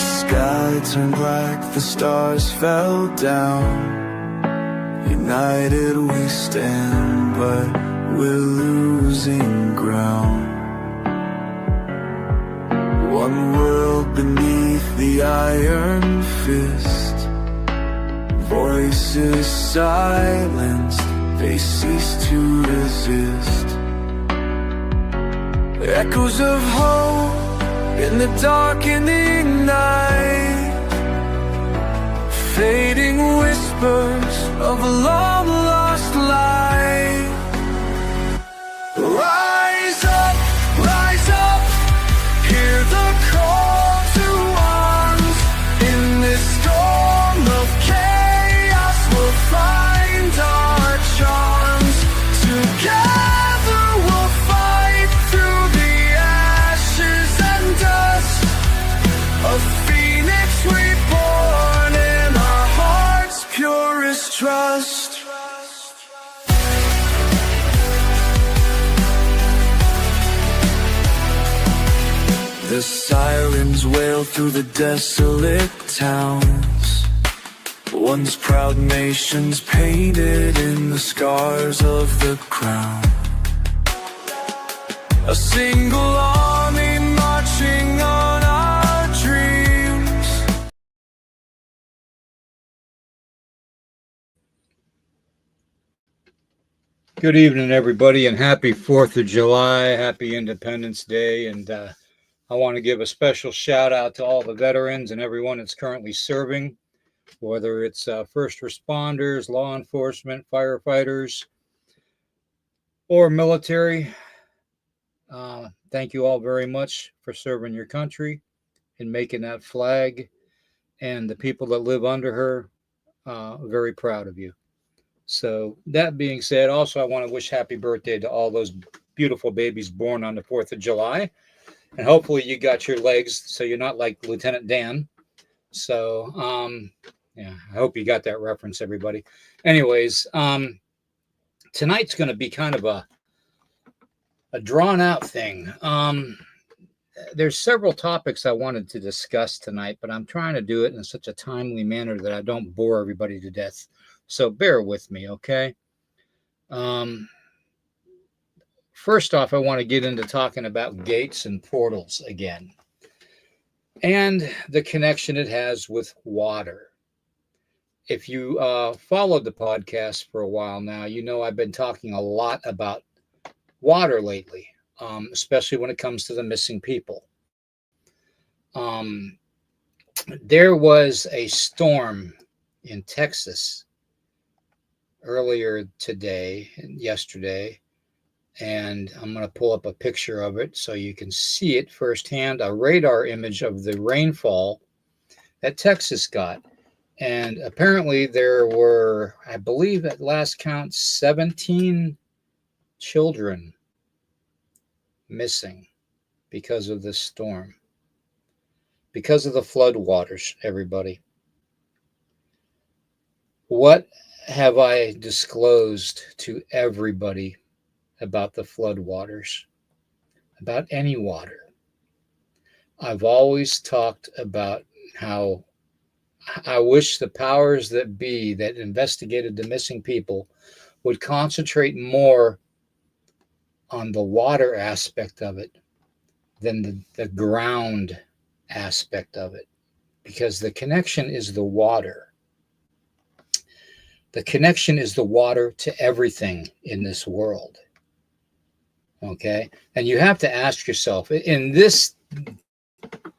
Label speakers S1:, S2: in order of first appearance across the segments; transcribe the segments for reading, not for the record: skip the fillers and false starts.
S1: sky turned black, the stars fell down. United we stand, but we're losing ground. One world beneath the iron fist. Voices silenced, they cease to resist. Echoes of hope in the darkening night. Fading whispers of a long lost light. Rise up, hear the call to arms. In this storm of chaos we'll find our charms. Together we'll fight through the ashes and dust. A phoenix reborn in our hearts' purest trust. The sirens wail through the desolate towns. Once proud nations painted in the scars of the crown. A single army marching on our dreams.
S2: Good evening, everybody, and happy 4th of July. Happy Independence Day. And I want to give a special shout out to all the veterans and everyone that's currently serving, whether it's first responders, law enforcement, firefighters, or military. Thank you all very much for serving your country and making that flag, and the people that live under her, very proud of you. So that being said, also I want to wish happy birthday to all those beautiful babies born on the 4th of July. And hopefully you got your legs so you're not like Lieutenant Dan. So, yeah, I hope you got that reference, everybody. Anyways, tonight's going to be kind of a drawn out thing. There's several topics I wanted to discuss tonight, but I'm trying to do it in such a timely manner that I don't bore everybody to death. So bear with me, okay? First off, I want to get into talking about gates and portals again, and the connection it has with water. If you followed the podcast for a while now, you know I've been talking a lot about water lately, especially when it comes to the missing people. There was a storm in Texas earlier today and yesterday, and I'm going to pull up a picture of it so you can see it firsthand, a radar image of the rainfall that Texas got. And apparently there were, I believe at last count, 17 children missing because of this storm, because of the flood waters, everybody. What have I disclosed to everybody about the flood waters, about any water? I've always talked about how I wish the powers that be that investigated the missing people would concentrate more on the water aspect of it than the ground aspect of it, because the connection is the water. The connection is the water to everything in this world. Okay? And you have to ask yourself, in this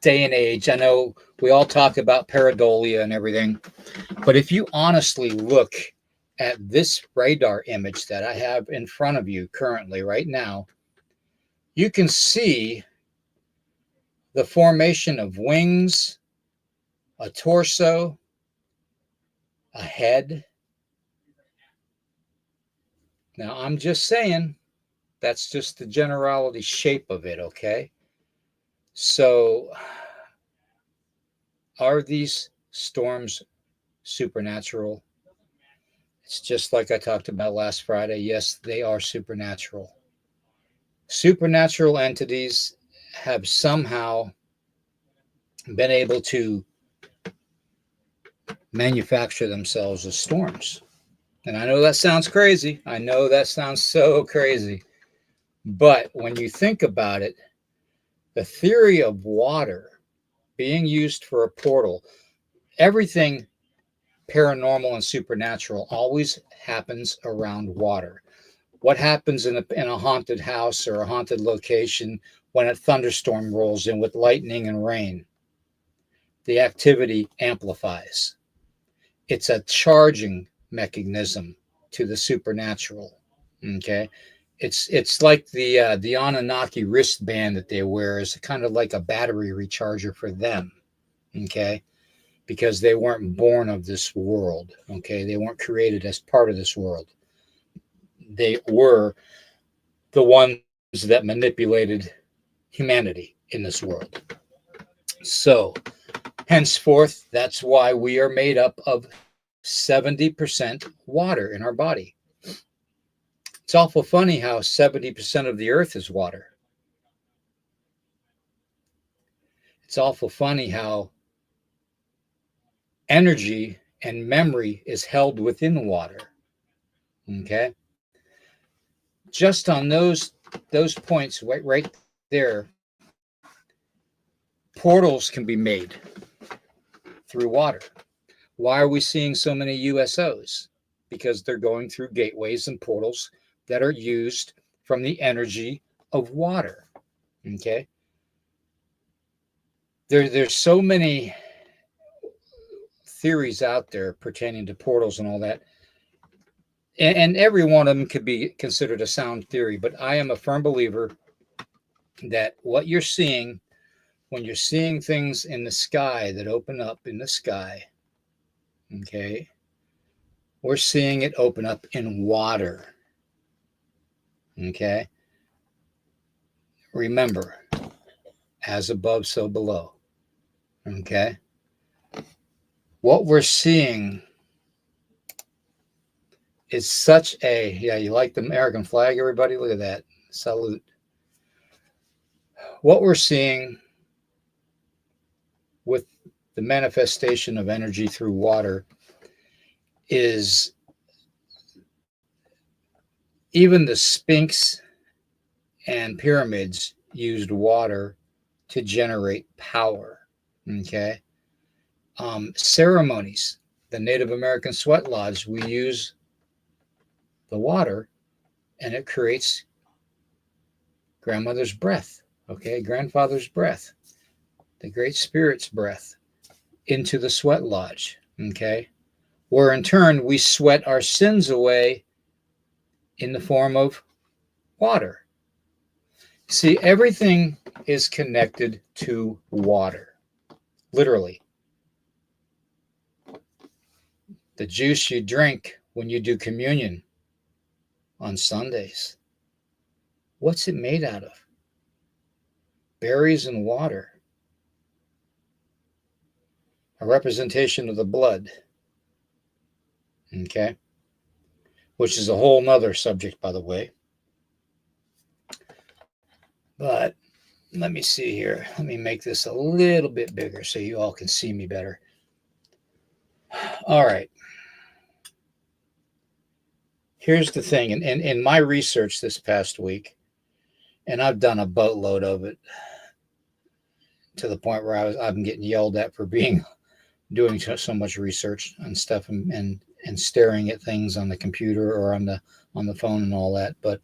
S2: day and age, I know we all talk about pareidolia and everything, but if you honestly look at this radar image that I have in front of you currently right now, you can see the formation of wings, a torso, a head. Now, I'm just saying, that's just the generality shape of it, okay? So, are these storms supernatural? It's just like I talked about last Friday. Yes, they are supernatural. Supernatural entities have somehow been able to manufacture themselves as storms. And I know that sounds crazy. I know that sounds so crazy. But when you think about it, the theory of water being used for a portal, everything paranormal and supernatural always happens around water. What happens in a haunted house or a haunted location when a thunderstorm rolls in with lightning and rain? The activity amplifies. It's a charging mechanism to the supernatural. Okay, it's like the Anunnaki wristband that they wear is kind of like a battery recharger for them. Okay, because they weren't born of this world. Okay, they weren't created as part of this world. They were the ones that manipulated humanity in this world. So, henceforth, that's why we are made up of 70% water in our body. It's awful funny how 70% of the earth is water. It's awful funny how energy and memory is held within water. Okay? Just on those points right there, portals can be made through water. Why are we seeing so many USOs? Because they're going through gateways and portals that are used from the energy of water. Okay? There's so many theories out there pertaining to portals and all that. And every one of them could be considered a sound theory, but I am a firm believer that what you're seeing when you're seeing things in the sky that open up in the sky, okay, we're seeing it open up in water. Okay. Remember, as above, so below. Okay. What we're seeing is such a, yeah, you like the American flag, everybody? Look at that. Salute. What we're seeing with the manifestation of energy through water is even the Sphinx and pyramids used water to generate power. Okay. Ceremonies, the Native American sweat lodge, we use the water and it creates grandmother's breath. Okay. Grandfather's breath, the Great Spirit's breath into the sweat lodge. Okay. Where in turn we sweat our sins away in the form of water. See, everything is connected to water, literally. The juice you drink when you do communion on Sundays, what's it made out of? Berries and water. A representation of the blood. Okay? Which is a whole nother subject, by the way. But let me see here. Let me make this a little bit bigger so you all can see me better. All right. Here's the thing. In my research this past week, and I've done a boatload of it to the point where I'm getting yelled at for doing so much research and stuff and staring at things on the computer or on the phone and all that. But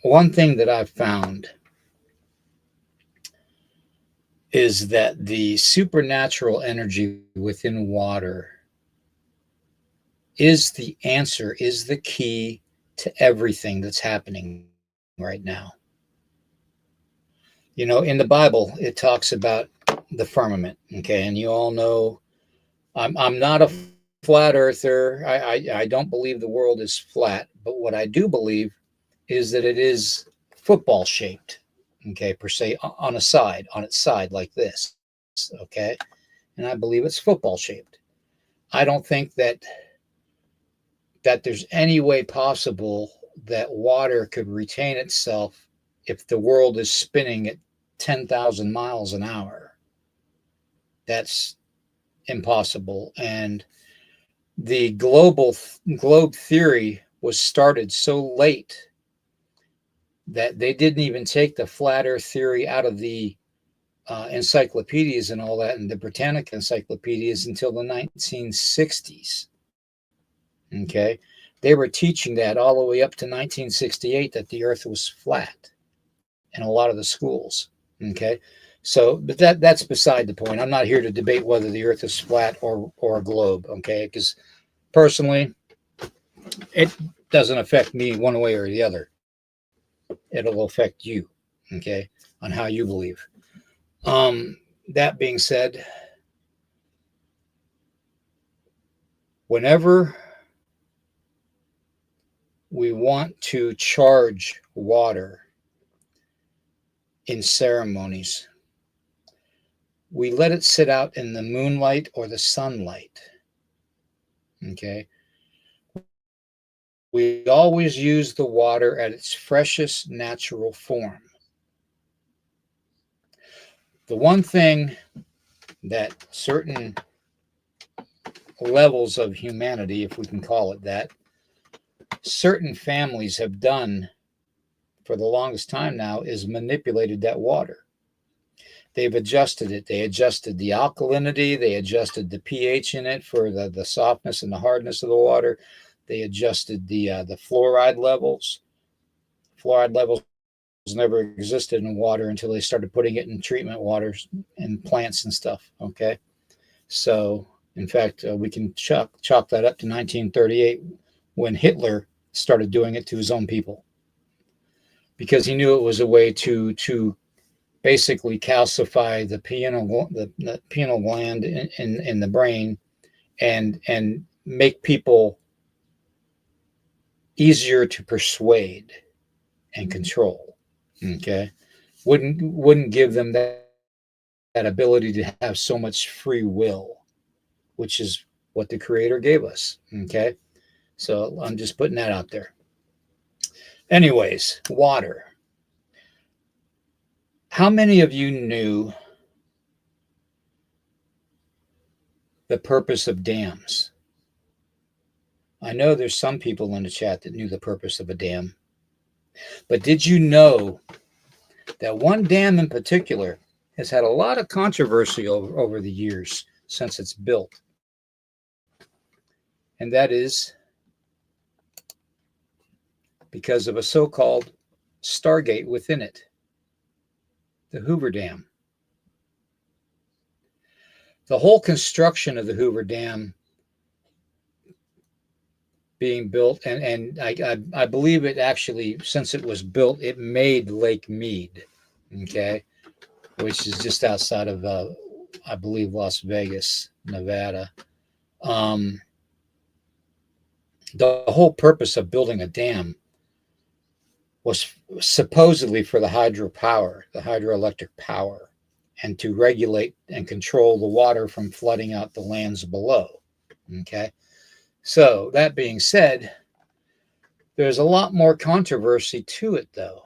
S2: one thing that I've found is that the supernatural energy within water is the answer, is the key to everything that's happening right now. You know, in the Bible, it talks about the firmament, okay? And you all know I'm not a flat earther. I don't believe the world is flat, but what I do believe is that it is football shaped, okay, per se, on its side like this, okay? And I believe it's football shaped. I don't think that there's any way possible that water could retain itself if the world is spinning at 10,000 miles an hour. That's impossible. And the globe theory was started so late that they didn't even take the flat earth theory out of the encyclopedias and all that, and the Britannica encyclopedias, until the 1960s. Okay. They were teaching that all the way up to 1968, that the earth was flat in a lot of the schools. Okay. So, but that's beside the point. I'm not here to debate whether the earth is flat or a globe. Okay. Because personally, it doesn't affect me one way or the other. It'll affect you. Okay. On how you believe. That being said, whenever we want to charge water in ceremonies, we let it sit out in the moonlight or the sunlight. Okay. We always use the water at its freshest natural form. The one thing that certain levels of humanity, if we can call it that, certain families have done for the longest time now is manipulated that water. They've adjusted it. They adjusted the alkalinity. They adjusted the pH in it for the softness and the hardness of the water. They adjusted the fluoride levels. Fluoride levels never existed in water until they started putting it in treatment waters and plants and stuff. Okay. So, in fact, we can chalk that up to 1938 when Hitler started doing it to his own people, because he knew it was a way to basically calcify the pineal gland in the brain and make people easier to persuade and control. Okay. Wouldn't give them that ability to have so much free will, which is what the Creator gave us. Okay. So I'm just putting that out there. Anyways, water. How many of you knew the purpose of dams? I know there's some people in the chat that knew the purpose of a dam. But did you know that one dam in particular has had a lot of controversy over the years since it's built? And that is because of a so-called Stargate within it, the Hoover Dam. The whole construction of the Hoover Dam being built, and I believe it actually, since it was built, it made Lake Mead, okay, which is just outside of, I believe, Las Vegas, Nevada. The whole purpose of building a dam was supposedly for the hydroelectric power, and to regulate and control the water from flooding out the lands below. Okay. So that being said, there's a lot more controversy to it, though.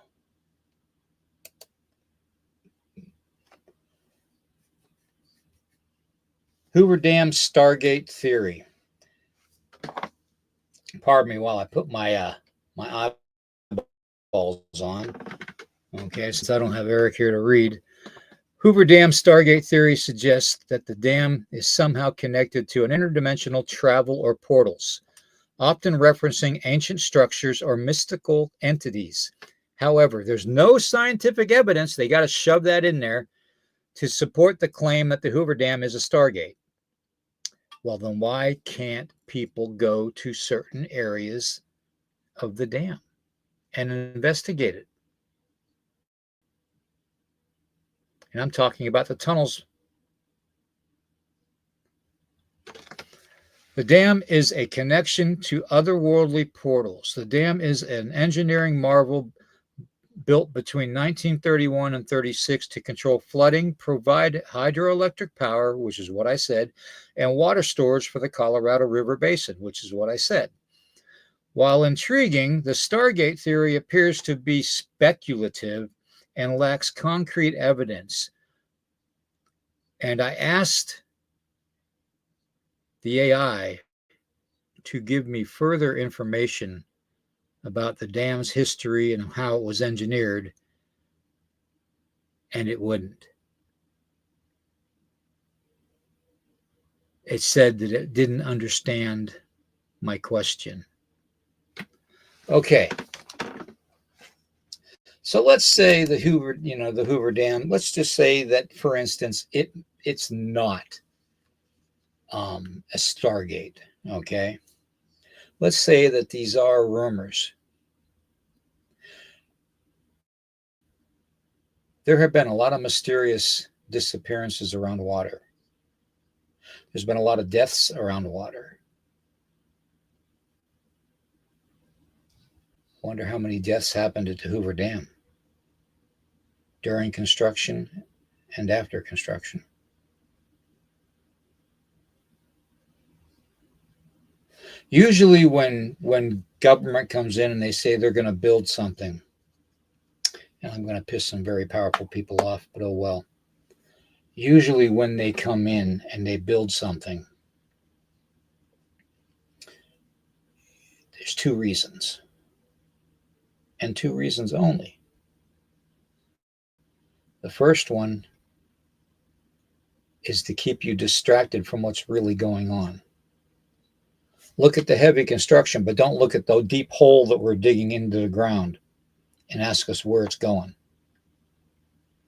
S2: Hoover Dam Stargate theory. Pardon me while I put my my eyeballs on. Okay, since I don't have Eric here to read. Hoover Dam Stargate theory suggests that the dam is somehow connected to an interdimensional travel or portals, often referencing ancient structures or mystical entities. However, there's no scientific evidence, they got to shove that in there, to support the claim that the Hoover Dam is a Stargate. Well, then why can't people go to certain areas of the dam and investigate it? And I'm talking about the tunnels. The dam is a connection to otherworldly portals. The dam is an engineering marvel built between 1931 and 36 to control flooding, provide hydroelectric power, which is what I said, and water storage for the Colorado River Basin, which is what I said. While intriguing, the Stargate theory appears to be speculative and lacks concrete evidence. And I asked the AI to give me further information about the dam's history and how it was engineered, and it wouldn't. It said that it didn't understand my question. Okay. So let's say the Hoover Dam, let's just say that, for instance, it's not a Stargate, okay? Let's say that these are rumors. There have been a lot of mysterious disappearances around water. There's been a lot of deaths around water. Wonder how many deaths happened at the Hoover Dam during construction and after construction. Usually when government comes in and they say they're going to build something, and I'm going to piss some very powerful people off, but oh well. Usually when they come in and they build something, there's two reasons, and two reasons only. The first one is to keep you distracted from what's really going on. Look at the heavy construction, but don't look at the deep hole that we're digging into the ground and ask us where it's going.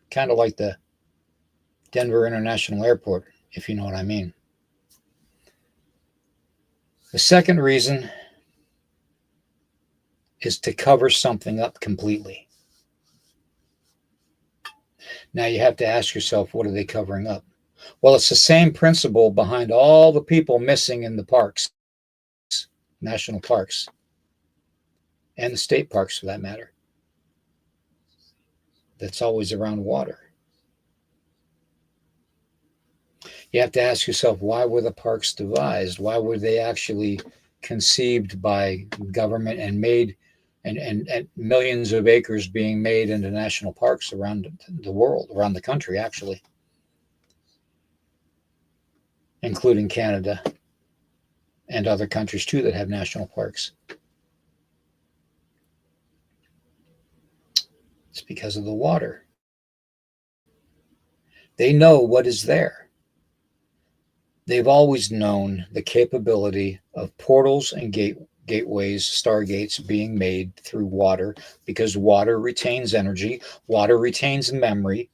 S2: Kind of like the Denver International Airport, if you know what I mean. The second reason is to cover something up completely. Now you have to ask yourself, what are they covering up? Well, it's the same principle behind all the people missing in the parks, national parks, and the state parks for that matter. That's always around water. You have to ask yourself, why were the parks devised? Why were they actually conceived by government and made, and millions of acres being made into national parks around the world, around the country, actually, including Canada and other countries too that have national parks? It's because of the water. They know what is there. They've always known the capability of portals and gateways, stargates being made through water, because water retains energy, water retains memory,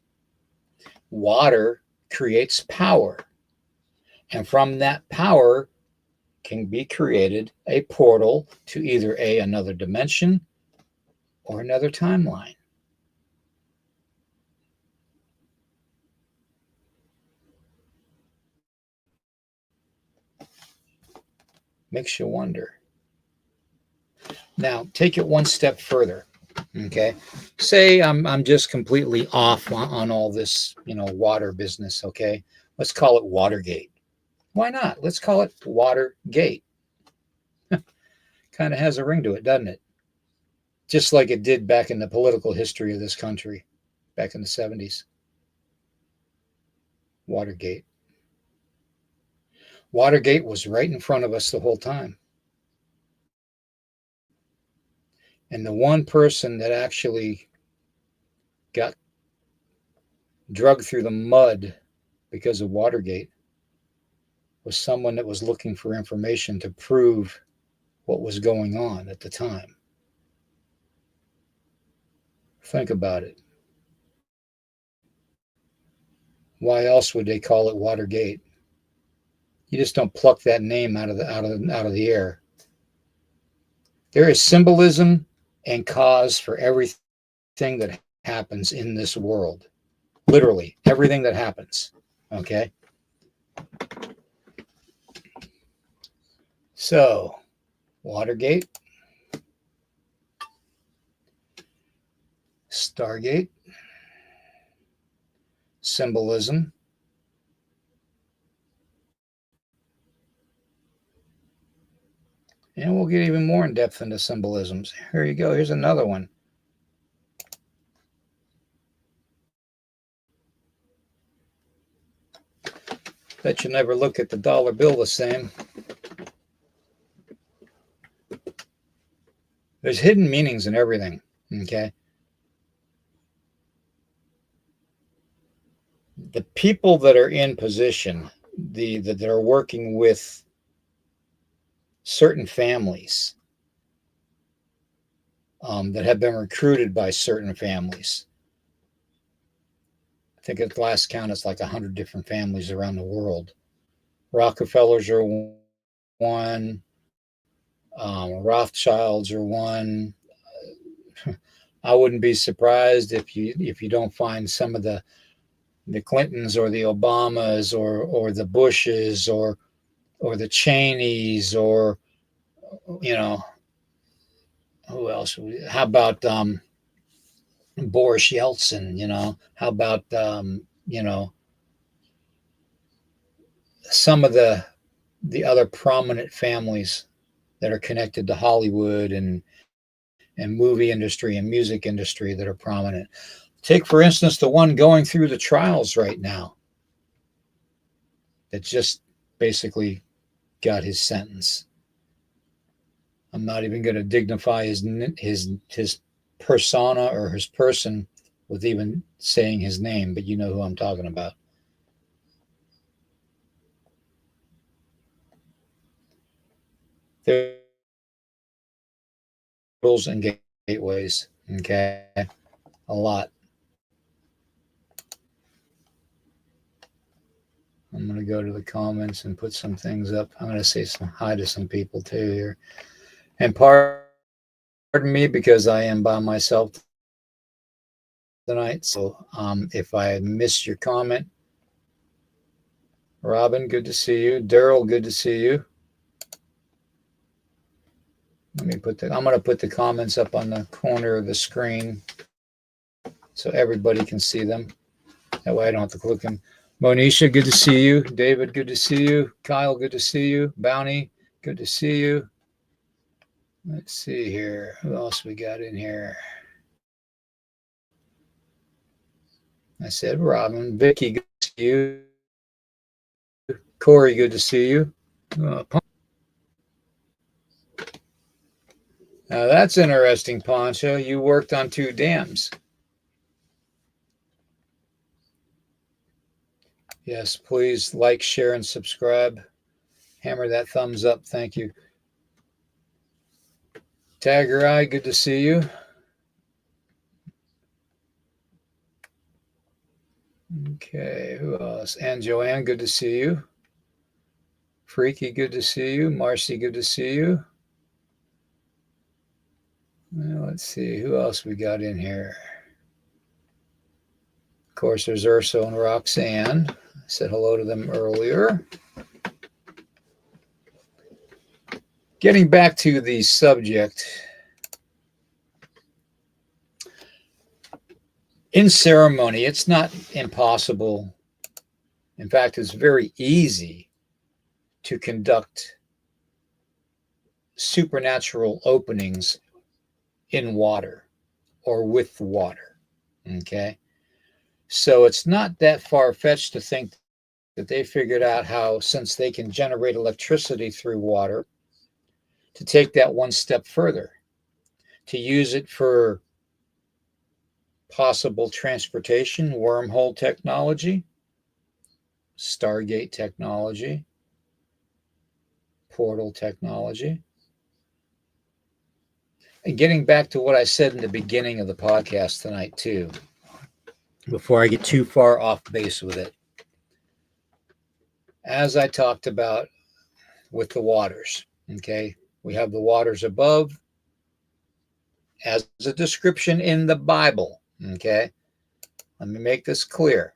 S2: water creates power. And from that power can be created a portal to either another dimension or another timeline. Makes you wonder. Now, take it one step further. Okay, say I'm just completely off on all this, water business. Okay, let's call it Watergate. Why not? Let's call it Watergate. Kind of has a ring to it, doesn't it? Just like it did back in the political history of this country, back in the 70s. Watergate. Watergate was right in front of us the whole time. And the one person that actually got drugged through the mud because of Watergate was someone that was looking for information to prove what was going on at the time. Think about it. Why else would they call it Watergate? You just don't pluck that name out of the air. There is symbolism and cause for everything that happens in this world. Literally, everything that happens. Okay? So, Watergate, Stargate, symbolism, and we'll get even more in depth into symbolisms. Here you go. Here's another one. Bet you never look at the dollar bill the same. There's hidden meanings in everything, okay? The people that are in position, that are working with certain families, that have been recruited by certain families. I think at last count, it's like 100 different families around the world. Rockefellers are one. Rothschilds are one. I wouldn't be surprised if you don't find some of the Clintons or the Obamas or the Bushes or the Cheneys or who else? How about Boris Yeltsin? How about some of the other prominent families that are connected to Hollywood and movie industry and music industry that are prominent. Take, for instance, the one going through the trials right now that just basically got his sentence. I'm not even going to dignify his persona or his person with even saying his name, but you know who I'm talking about. There's and gateways, okay? A lot. I'm going to go to the comments and put some things up. I'm going to say some hi to some people too here. And pardon me because I am by myself tonight. So if I missed your comment, Robin, good to see you. Daryl, good to see you. I'm going to put the comments up on the corner of the screen so everybody can see them. That way I don't have to click them. Monisha, good to see you. David, good to see you. Kyle, good to see you. Bounty, good to see you. Let's see here. Who else we got in here? I said Robin. Vicky, good to see you. Corey, good to see you. Now that's interesting, Poncho. You worked on 2 dams. Yes, please like, share, and subscribe. Hammer that thumbs up. Thank you. Tagger Eye, good to see you. Okay, who else? And Joanne, good to see you. Freaky, good to see you. Marcy, good to see you. Well, let's see, who else we got in here? Of course, there's Urso and Roxanne. I said hello to them earlier. Getting back to the subject. In ceremony, it's not impossible. In fact, it's very easy to conduct supernatural openings in water or with water. Okay. So it's not that far-fetched to think that they figured out how, since they can generate electricity through water, to take that one step further, to use it for possible transportation, wormhole technology, Stargate technology, portal technology. And getting back to what I said in the beginning of the podcast tonight, too, before I get too far off base with it. As I talked about with the waters, okay, we have the waters above as a description in the Bible, okay? Let me make this clear.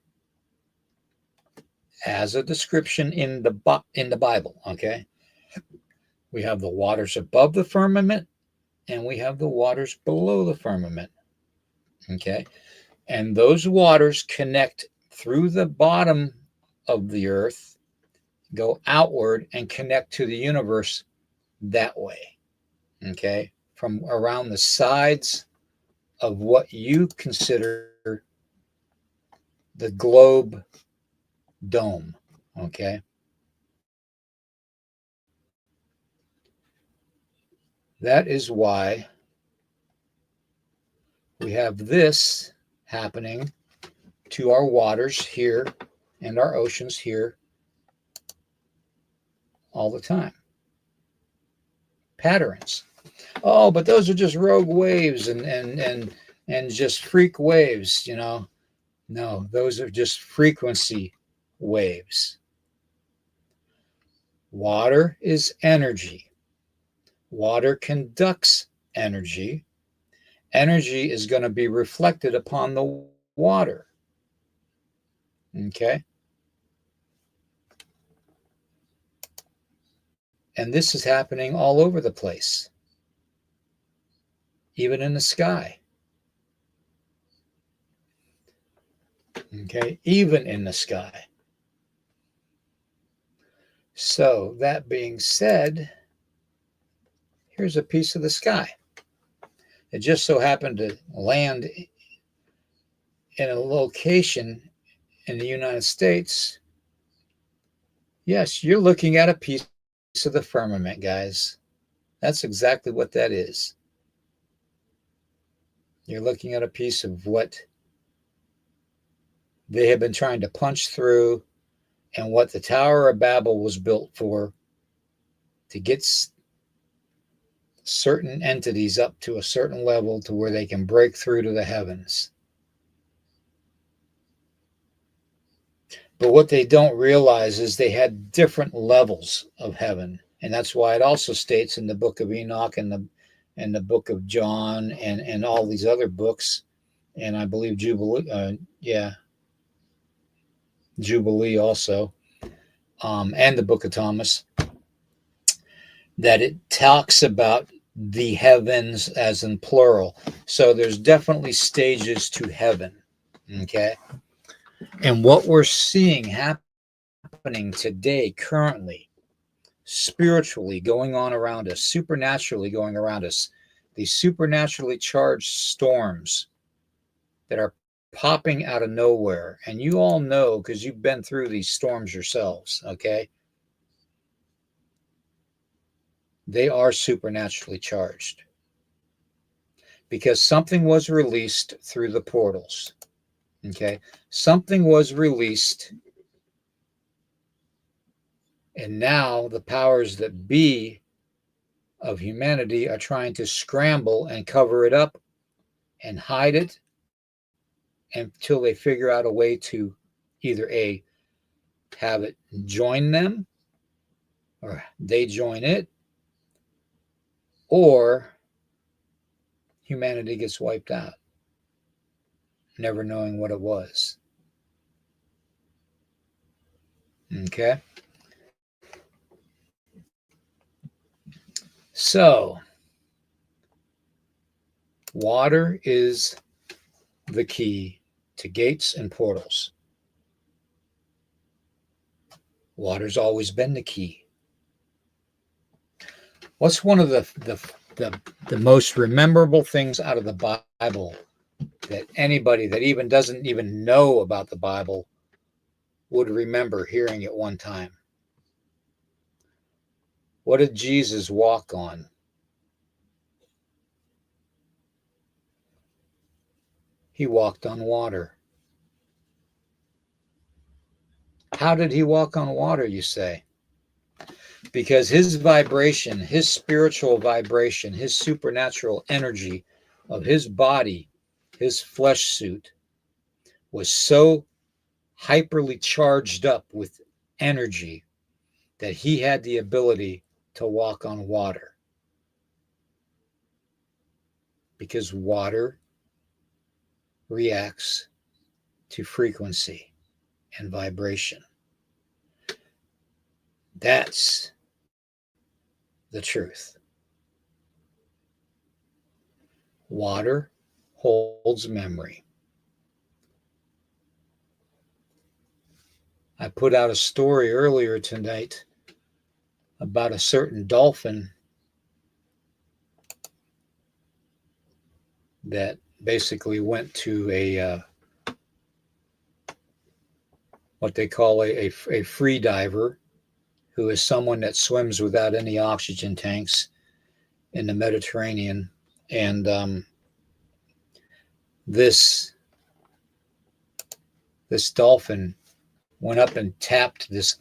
S2: As a description in the Bible, okay? We have the waters above the firmament and we have the waters below the firmament, okay? And those waters connect through the bottom of the earth, go outward and connect to the universe that way, okay? From around the sides of what you consider the globe dome, Okay. That is why we have this happening to our waters here and our oceans here all the time. Patterns. Oh, but those are just rogue waves and just freak waves, you know. No, those are just frequency waves. Water is energy. Water conducts energy. Energy is going to be reflected upon the water. Okay. And this is happening all over the place, even in the sky. Okay. Even in the sky. So, that being said, here's a piece of the sky. It just so happened to land in a location in the United States. Yes, you're looking at a piece of the firmament, guys. That's exactly what that is. You're looking at a piece of what they have been trying to punch through and what the Tower of Babel was built for, to get certain entities up to a certain level to where they can break through to the heavens. But what they don't realize is they had different levels of heaven. And that's why it also states in the book of Enoch and the book of John and all these other books, and I believe Jubilee, Jubilee also, and the book of Thomas, that it talks about the heavens as in plural. So there's definitely stages to heaven. Okay. And what we're seeing happening today, currently, spiritually going on around us, supernaturally going around us, these supernaturally charged storms that are popping out of nowhere. And you all know, because you've been through these storms yourselves, okay? They are supernaturally charged because something was released through the portals, okay? Something was released, and now the powers that be of humanity are trying to scramble and cover it up and hide it until they figure out a way to either have it join them, or they join it, or humanity gets wiped out, never knowing what it was. Okay. So, water is the key to gates and portals. Water's always been the key. What's one of the most memorable things out of the Bible that anybody that even doesn't even know about the Bible would remember hearing at one time? What did Jesus walk on? He walked on water. How did he walk on water, you say? Because his vibration, his spiritual vibration, his supernatural energy of his body, his flesh suit, was so hyperly charged up with energy that he had the ability to walk on water. Because water reacts to frequency and vibration. That's the truth. Water holds memory. I put out a story earlier tonight about a certain dolphin that basically went to what they call a free diver, who is someone that swims without any oxygen tanks in the Mediterranean. And this dolphin went up and tapped this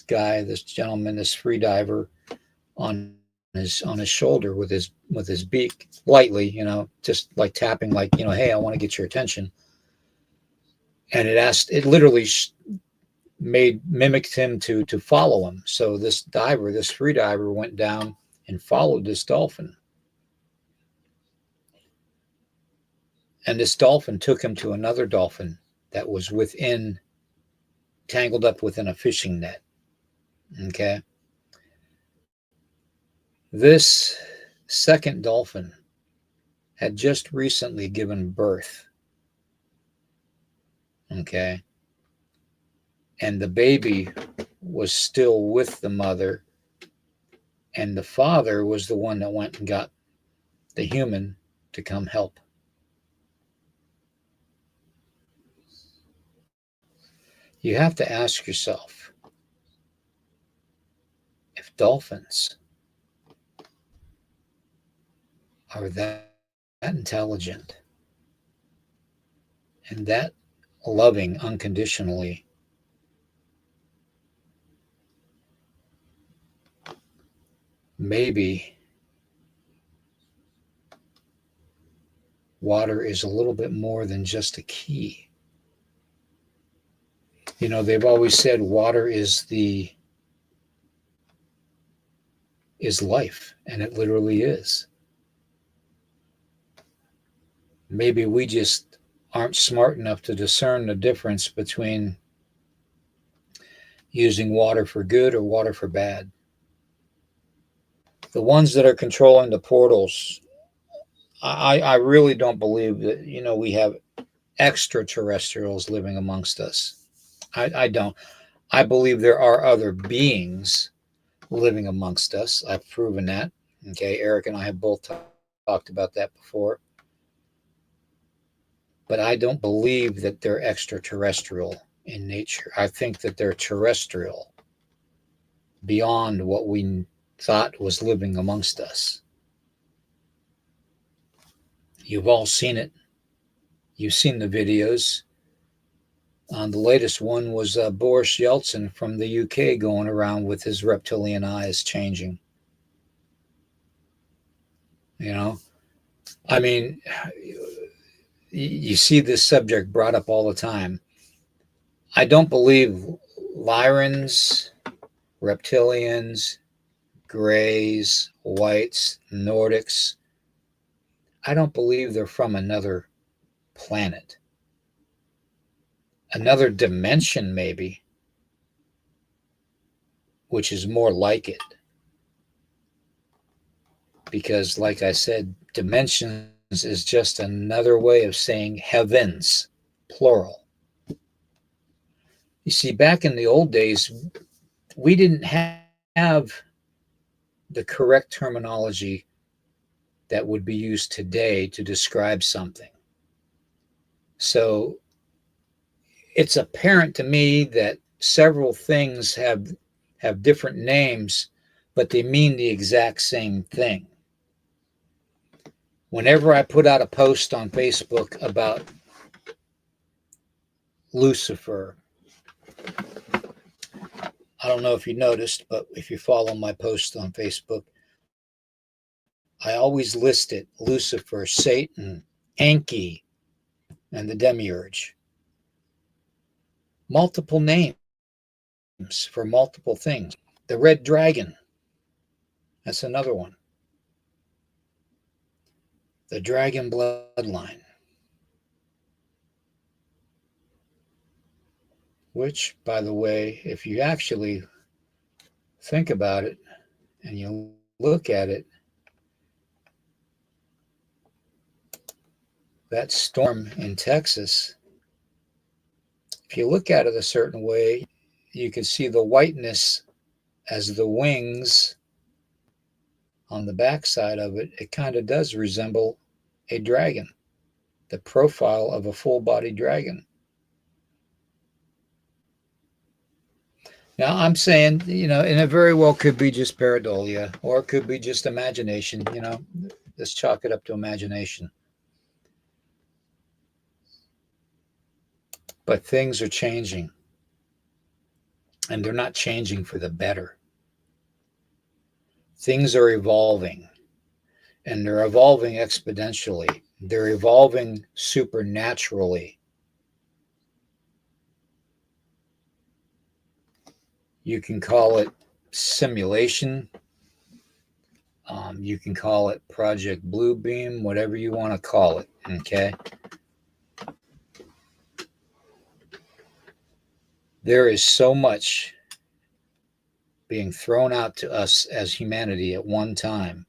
S2: guy, this gentleman, this free diver on his shoulder with his beak, lightly, just like tapping, like, hey, I want to get your attention. And it literally mimicked him to follow him. So this free diver, went down and followed this dolphin. And this dolphin took him to another dolphin that was tangled up within a fishing net. Okay. This second dolphin had just recently given birth. Okay. And the baby was still with the mother, and the father was the one that went and got the human to come help. You have to ask yourself, if dolphins are that intelligent and that loving unconditionally, maybe water is a little bit more than just a key. They've always said water is life, and it literally is. Maybe we just aren't smart enough to discern the difference between using water for good or water for bad. The ones that are controlling the portals, I really don't believe that, we have extraterrestrials living amongst us. I don't. I believe there are other beings living amongst us. I've proven that. Okay, Eric and I have both talked about that before. But I don't believe that they're extraterrestrial in nature. I think that they're terrestrial, beyond what we thought was living amongst us. You've all seen it. You've seen the videos. The latest one was Boris Yeltsin from the UK going around with his reptilian eyes changing. I mean, you see this subject brought up all the time. I don't believe Lyrans, reptilians, grays, whites, Nordics, I don't believe they're from another planet. Another dimension, maybe, which is more like it. Because, like I said, dimensions is just another way of saying heavens, plural. You see, back in the old days, we didn't have the correct terminology that would be used today to describe something. So it's apparent to me that several things have different names, but they mean the exact same thing. Whenever I put out a post on Facebook about Lucifer, I don't know if you noticed, but if you follow my post on Facebook, I always list it: Lucifer, Satan, Enki, and the Demiurge. Multiple names for multiple things. The Red Dragon, that's another one. The Dragon Bloodline, which, by the way, if you actually think about it and you look at it, that storm in Texas, if you look at it a certain way, you can see the whiteness as the wings on the backside of it. It kind of does resemble a dragon, the profile of a full-bodied dragon. Now, I'm saying, and it very well could be just pareidolia, or it could be just imagination. Let's chalk it up to imagination. But things are changing, and they're not changing for the better. Things are evolving, and they're evolving exponentially. They're evolving supernaturally. You can call it simulation. You can call it Project Bluebeam, whatever you want to call it. Okay. There is so much being thrown out to us as humanity at one time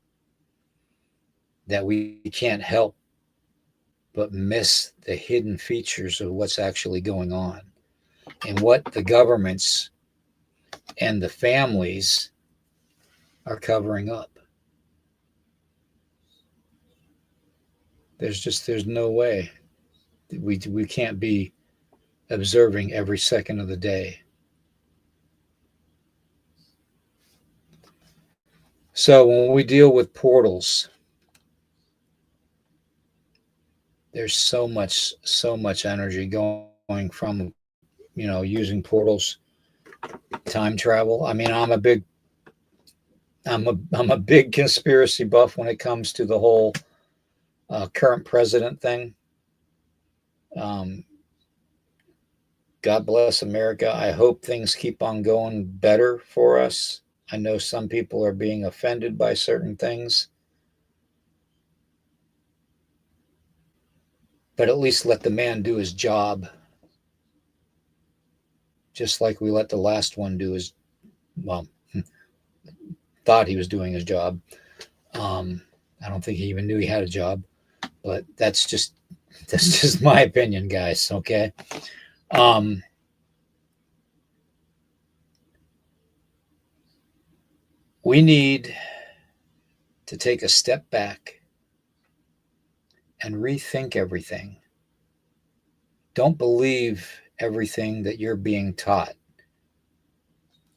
S2: that we can't help but miss the hidden features of what's actually going on and what the governments and the families are covering up. There's no way we can't be observing every second of the day. So when we deal with portals, there's so much energy going from using portals, time travel. I mean, I'm a big conspiracy buff when it comes to the whole current president thing. God bless America. I hope things keep on going better for us. I know some people are being offended by certain things, but at least let the man do his job, just like we let the last one do his, well, thought he was doing his job. I don't think he even knew he had a job, but that's just my opinion, guys. Okay. We need to take a step back and rethink everything. Don't believe everything that you're being taught.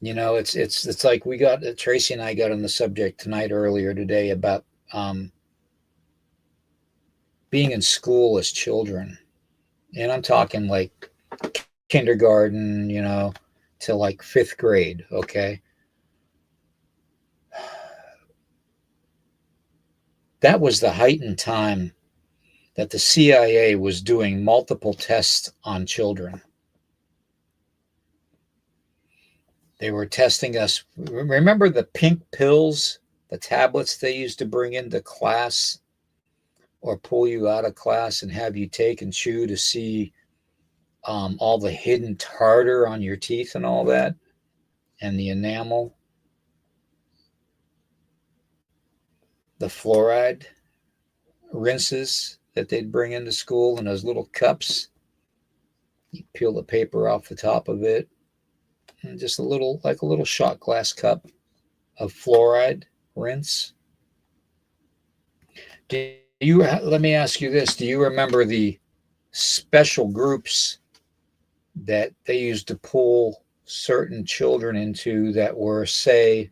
S2: It's like we got Tracy and I got on the subject tonight earlier today about being in school as children, and I'm talking like kindergarten, to like fifth grade. Okay, that was the heightened time that the CIA was doing multiple tests on children. They were testing us. Remember the pink pills, the tablets they used to bring into class or pull you out of class and have you take and chew to see all the hidden tartar on your teeth and all that, and the enamel, the fluoride rinses that they'd bring into school in those little cups. You peel the paper off the top of it, and just like a little shot glass cup of fluoride rinse. Let me ask you this: do you remember the special groups that they used to pull certain children into that were, say,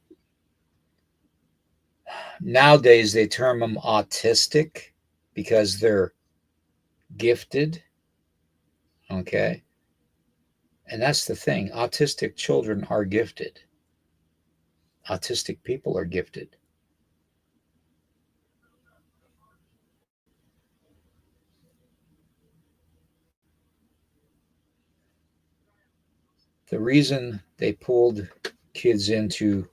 S2: nowadays they term them autistic because they're gifted? Okay. And that's the thing. Autistic children are gifted. Autistic people are gifted. The reason they pulled kids into,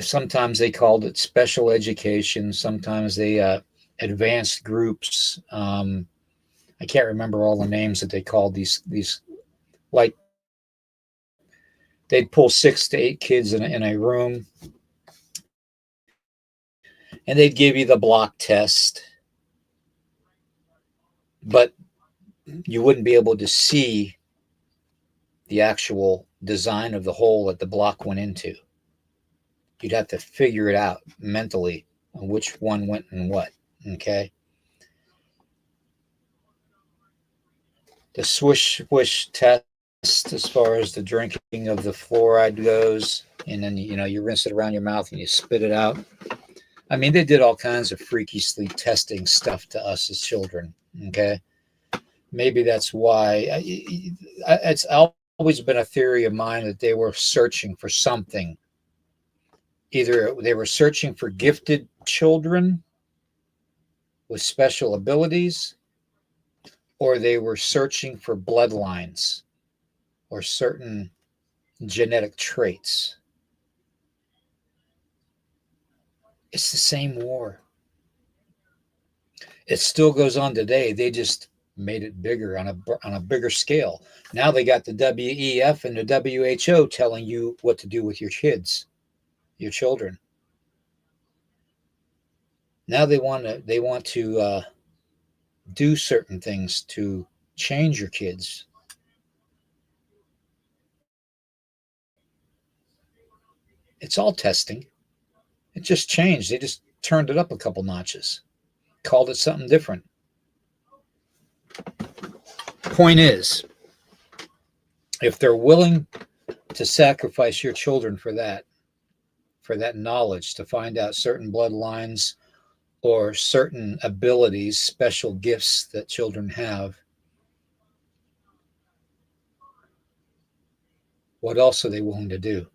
S2: sometimes they called it special education, sometimes they advanced groups. I can't remember all the names that they called these. Like they'd pull 6 to 8 kids in a room, and they'd give you the block test, but you wouldn't be able to see the actual design of the hole that the block went into. You'd have to figure it out mentally on which one went in what. Okay. The swish swish test as far as the drinking of the fluoride goes. And then, you rinse it around your mouth and you spit it out. I mean, they did all kinds of freakishly testing stuff to us as children. Okay. Maybe that's why it's always been a theory of mine that they were searching for something. Either they were searching for gifted children with special abilities, or they were searching for bloodlines or certain genetic traits. It's the same war. It still goes on today. They just made it bigger on a bigger scale. Now they got the WEF and the WHO telling you what to do with your kids, your children. Now they want to do certain things to change your kids. It's all testing. It just changed. They just turned it up a couple notches, called it something different. Point is, if they're willing to sacrifice your children for that knowledge, to find out certain bloodlines or certain abilities, special gifts that children have, what else are they willing to do?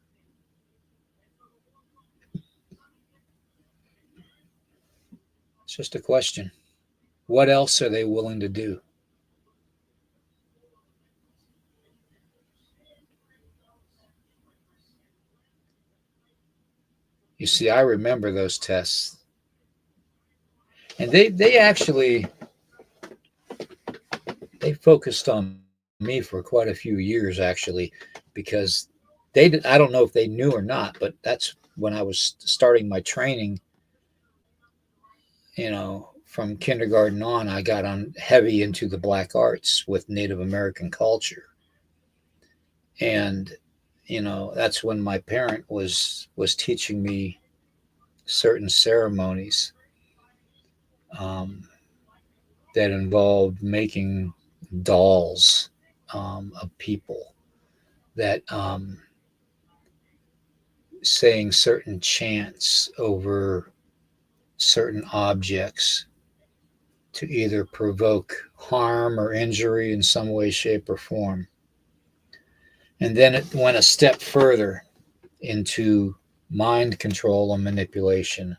S2: It's just a question. What else are they willing to do? You see, I remember those tests. And they actually focused on me for quite a few years, actually, because I don't know if they knew or not, but that's when I was starting my training. From kindergarten on, I got on heavy into the black arts with Native American culture. And that's when my parent was teaching me certain ceremonies that involved making dolls of people, that saying certain chants over certain objects to either provoke harm or injury in some way, shape, or form. And then it went a step further into mind control and manipulation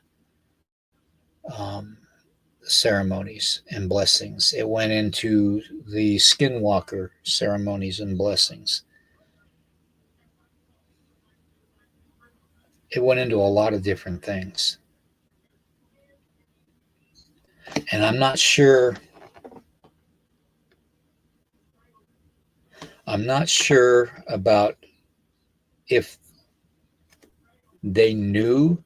S2: ceremonies and blessings. It went into the skinwalker ceremonies and blessings. It went into a lot of different things. And I'm not sure about if they knew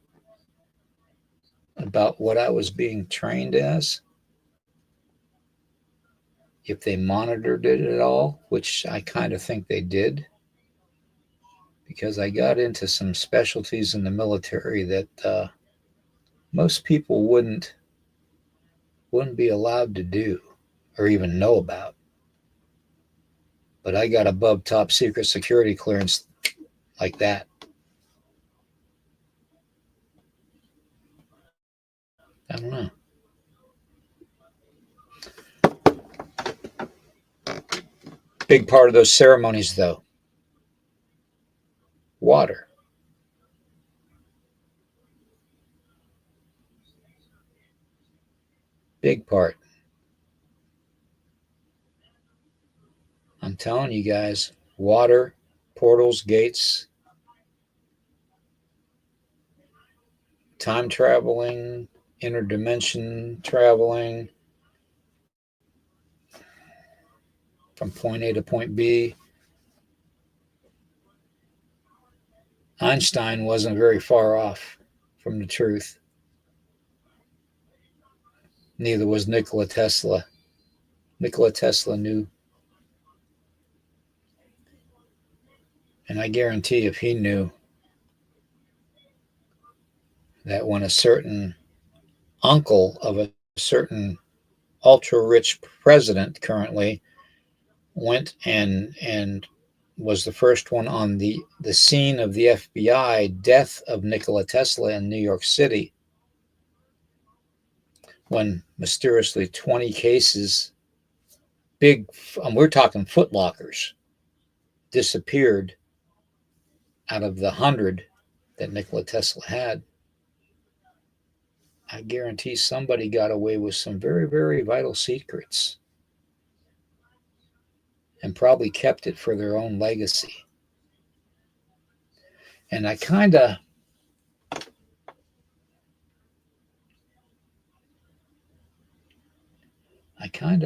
S2: about what I was being trained as, if they monitored it at all, which I kind of think they did, because I got into some specialties in the military that most people wouldn't be allowed to do or even know about. But I got above top secret security clearance like that. I don't know. Big part of those ceremonies, though, water. Big part. I'm telling you guys, water, portals, gates, time traveling, interdimension traveling from point A to point B. Einstein wasn't very far off from the truth. Neither was Nikola Tesla. Nikola Tesla knew. And I guarantee if he knew that when a certain uncle of a certain ultra rich president currently went and was the first one on the scene of the FBI death of Nikola Tesla in New York City, when mysteriously 20 cases, big, we're talking footlockers, disappeared out of the 100 that Nikola Tesla had. I guarantee somebody got away with some very, very vital secrets and probably kept it for their own legacy. And I kind of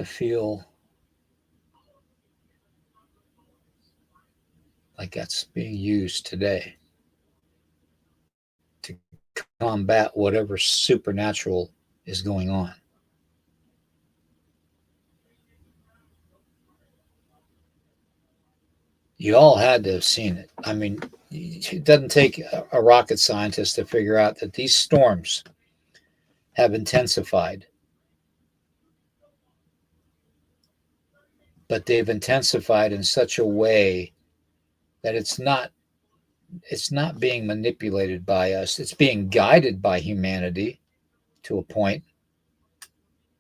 S2: feel like that's being used today to combat whatever supernatural is going on. You all had to have seen it. I mean, it doesn't take a rocket scientist to figure out that these storms have intensified. But they've intensified in such a way that it's not being manipulated by us. It's being guided by humanity to a point.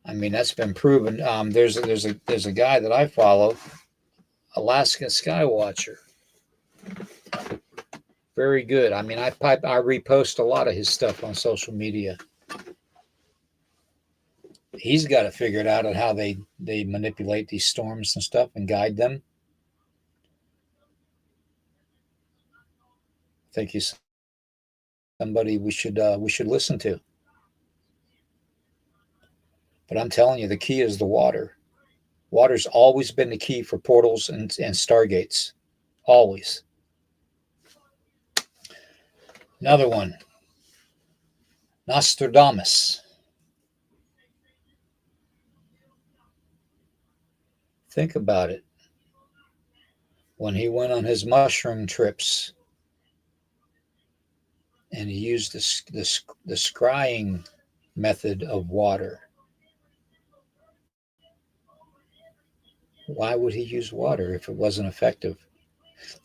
S2: I mean, that's been proven. There's a guy that I follow, Alaska Skywatcher. Very good. I mean, I repost a lot of his stuff on social media. He's got to figure it out on how they manipulate these storms and stuff and guide them. I think he's somebody we should listen to. But I'm telling you, the key is the water. Water's always been the key for portals and stargates. Always. Another one. Nostradamus. Think about it. When he went on his mushroom trips and he used the scrying method of water. Why would he use water if it wasn't effective?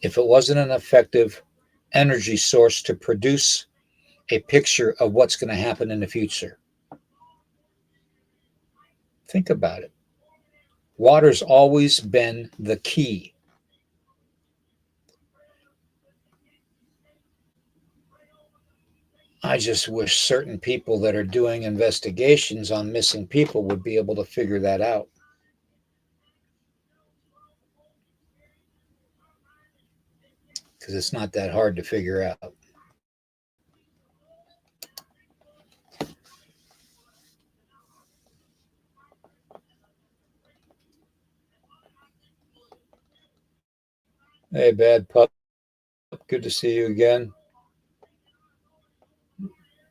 S2: If it wasn't an effective energy source to produce a picture of what's going to happen in the future. Think about it. Water's always been the key. I just wish certain people that are doing investigations on missing people would be able to figure that out. Because it's not that hard to figure out. Hey, Bad Pup. Good to see you again.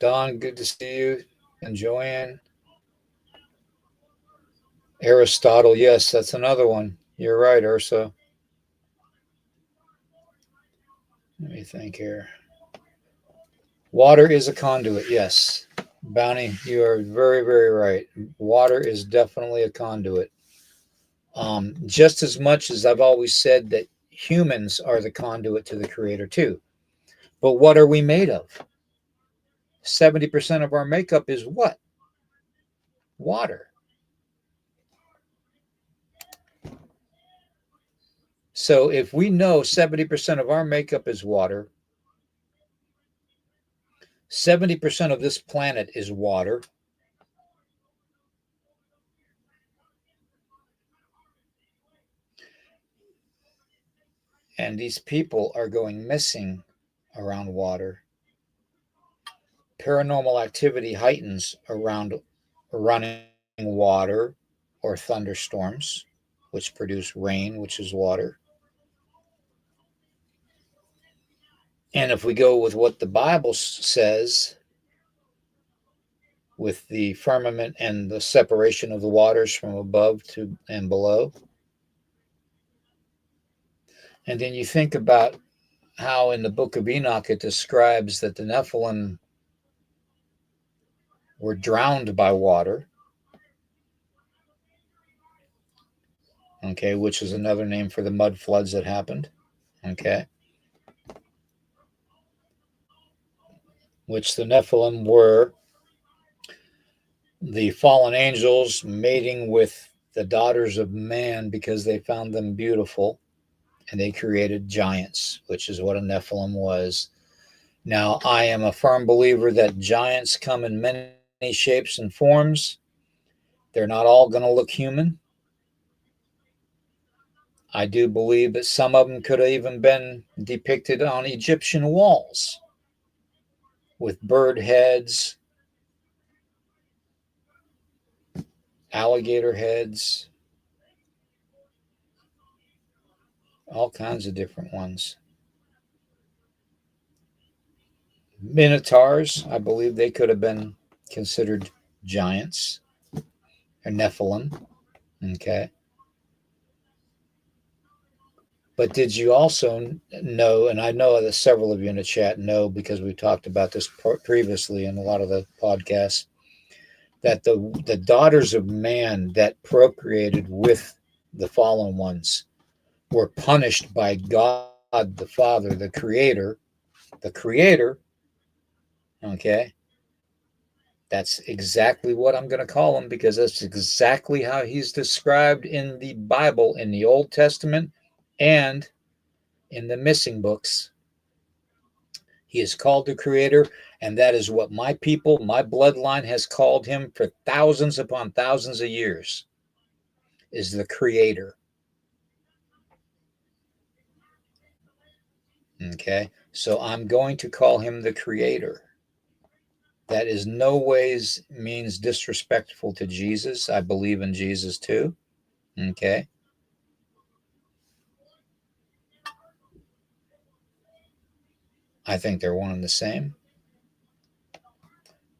S2: Don, good to see you. And Joanne. Aristotle, yes, that's another one. You're right, Ursa. Let me think here. Water is a conduit, yes. Bounty, you are very, very right. Water is definitely a conduit. Just as much as I've always said that humans are the conduit to the Creator too. But what are we made of? 70% of our makeup is what? Water. So if we know 70% of our makeup is water, 70% of this planet is water, and these people are going missing around water. Paranormal activity heightens around running water or thunderstorms, which produce rain, which is water. And if we go with what the Bible says, with the firmament and the separation of the waters from above to and below, and then you think about how in the book of Enoch it describes that the Nephilim were drowned by water, okay, which is another name for the mud floods that happened. Okay. Which the Nephilim were the fallen angels mating with the daughters of man because they found them beautiful, and they created giants, which is what a Nephilim was. Now, I am a firm believer that giants come in many shapes and forms. They're not all going to look human. I do believe that some of them could have even been depicted on Egyptian walls with bird heads, alligator heads, all kinds of different ones. Minotaurs, I believe they could have been considered giants or Nephilim. Okay. But did you also know, and I know that several of you in the chat know because we talked about this previously in a lot of the podcasts, that the daughters of man that procreated with the fallen ones were punished by God the Father, the Creator, okay? That's exactly what I'm going to call him because that's exactly how he's described in the Bible, in the Old Testament, and in the missing books. He is called the Creator, and that is what my people, my bloodline, has called him for thousands upon thousands of years, is the Creator. Okay, so I'm going to call him the Creator. That is no ways means disrespectful to Jesus. I believe in Jesus too. Okay. I think they're one and the same.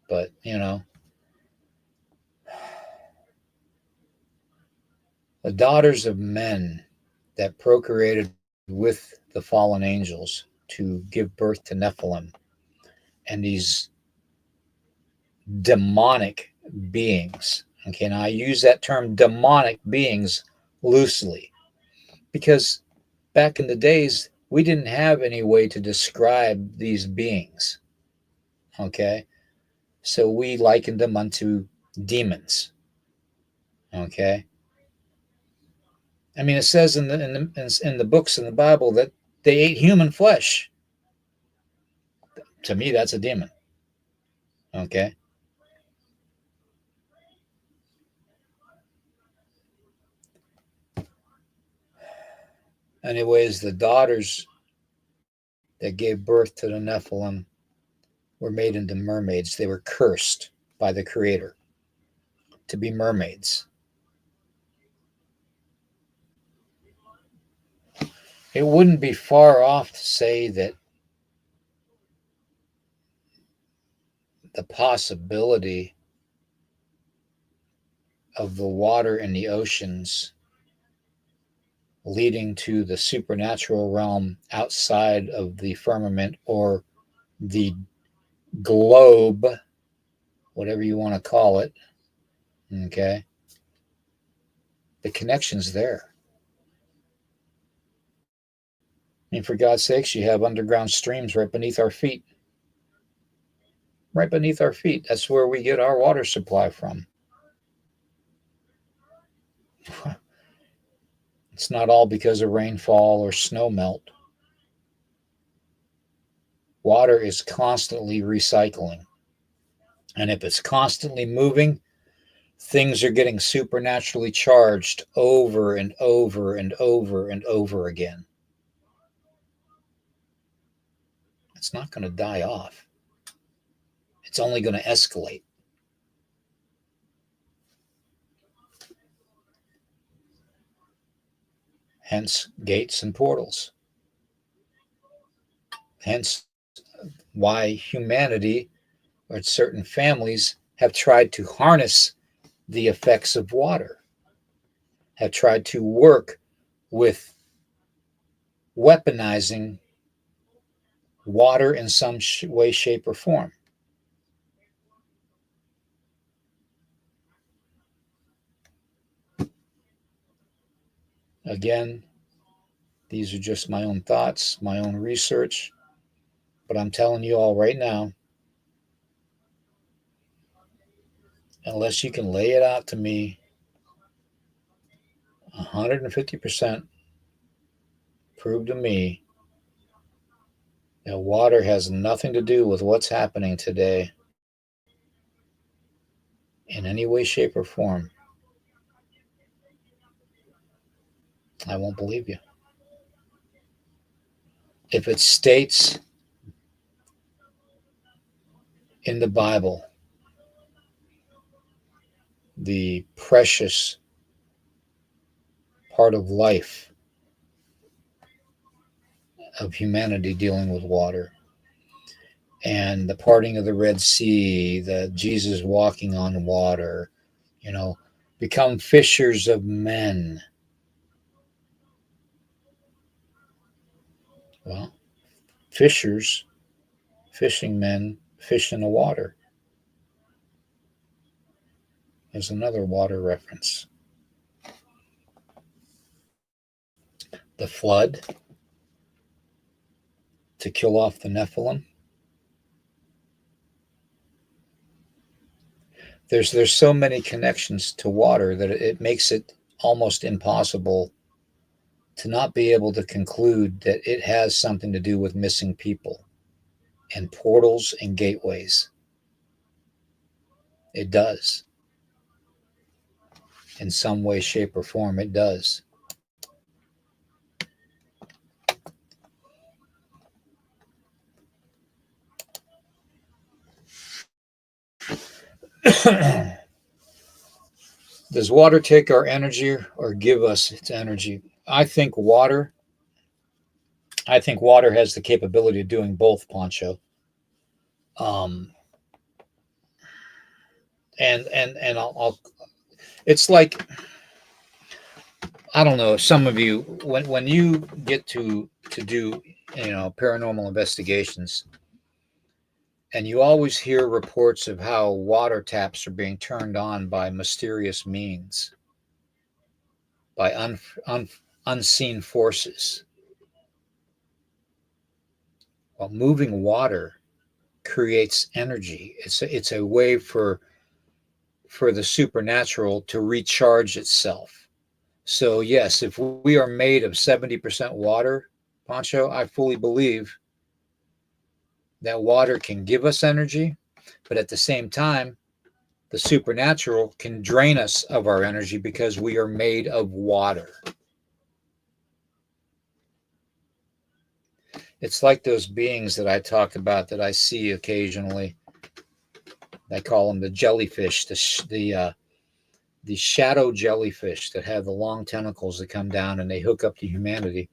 S2: But, the daughters of men that procreated with the fallen angels to give birth to Nephilim and these demonic beings. Okay, now I use that term demonic beings loosely because back in the days, we didn't have any way to describe these beings. Okay, so we likened them unto demons. Okay, I mean, it says in the books in the Bible that they ate human flesh. To me, that's a demon. Okay. Anyways, the daughters that gave birth to the Nephilim were made into mermaids. They were cursed by the Creator to be mermaids. It wouldn't be far off to say that the possibility of the water in the oceans leading to the supernatural realm outside of the firmament or the globe, whatever you want to call it, okay, the connection's there. I mean, for God's sakes, you have underground streams right beneath our feet. Right beneath our feet. That's where we get our water supply from. It's not all because of rainfall or snow melt. Water is constantly recycling. And if it's constantly moving, things are getting supernaturally charged over and over and over and over again. It's not going to die off. It's only going to escalate. Hence, gates and portals. Hence, why humanity or certain families have tried to harness the effects of water, have tried to work with weaponizing water in some way, shape, or form. Again, These are just my own thoughts, my own research. But I'm telling you all right now, unless you can lay it out to me 150%, prove to me that water has nothing to do with what's happening today in any way, shape, or form, I won't believe you. If it states in the Bible the precious part of life of humanity dealing with water, and the parting of the Red Sea, the Jesus walking on water, you know, become fishers of men. Well, fishers, fishing men, fish in the water is another water reference. The flood to kill off the Nephilim. There's so many connections to water that it makes it almost impossible to not be able to conclude that it has something to do with missing people and portals and gateways. It does. In some way, shape, or form, it does. Does water take our energy or give us its energy? I think water has the capability of doing both, Poncho. Um, and I'll it's like, I don't know, some of you, when you get to do, paranormal investigations, and you always hear reports of how water taps are being turned on by mysterious means, by unseen forces. Well, moving water creates energy. It's a way for the supernatural to recharge itself. So yes, if we are made of 70% water, Pancho, I fully believe that water can give us energy, but at the same time, the supernatural can drain us of our energy because we are made of water. It's like those beings that I talk about that I see occasionally. I call them the jellyfish, the shadow jellyfish that have the long tentacles that come down and they hook up to humanity.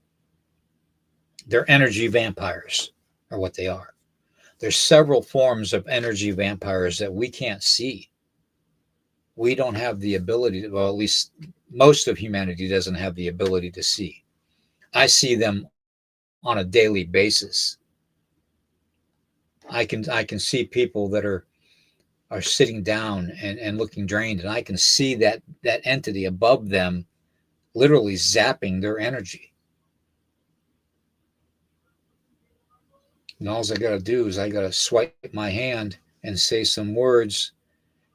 S2: They're energy vampires, are what they are. There's several forms of energy vampires that we can't see. We don't have the ability to, well, at least most of humanity doesn't have the ability to see. I see them on a daily basis. I can see people that are sitting down and looking drained, and I can see that entity above them literally zapping their energy. And all I got to do is I got to swipe my hand and say some words,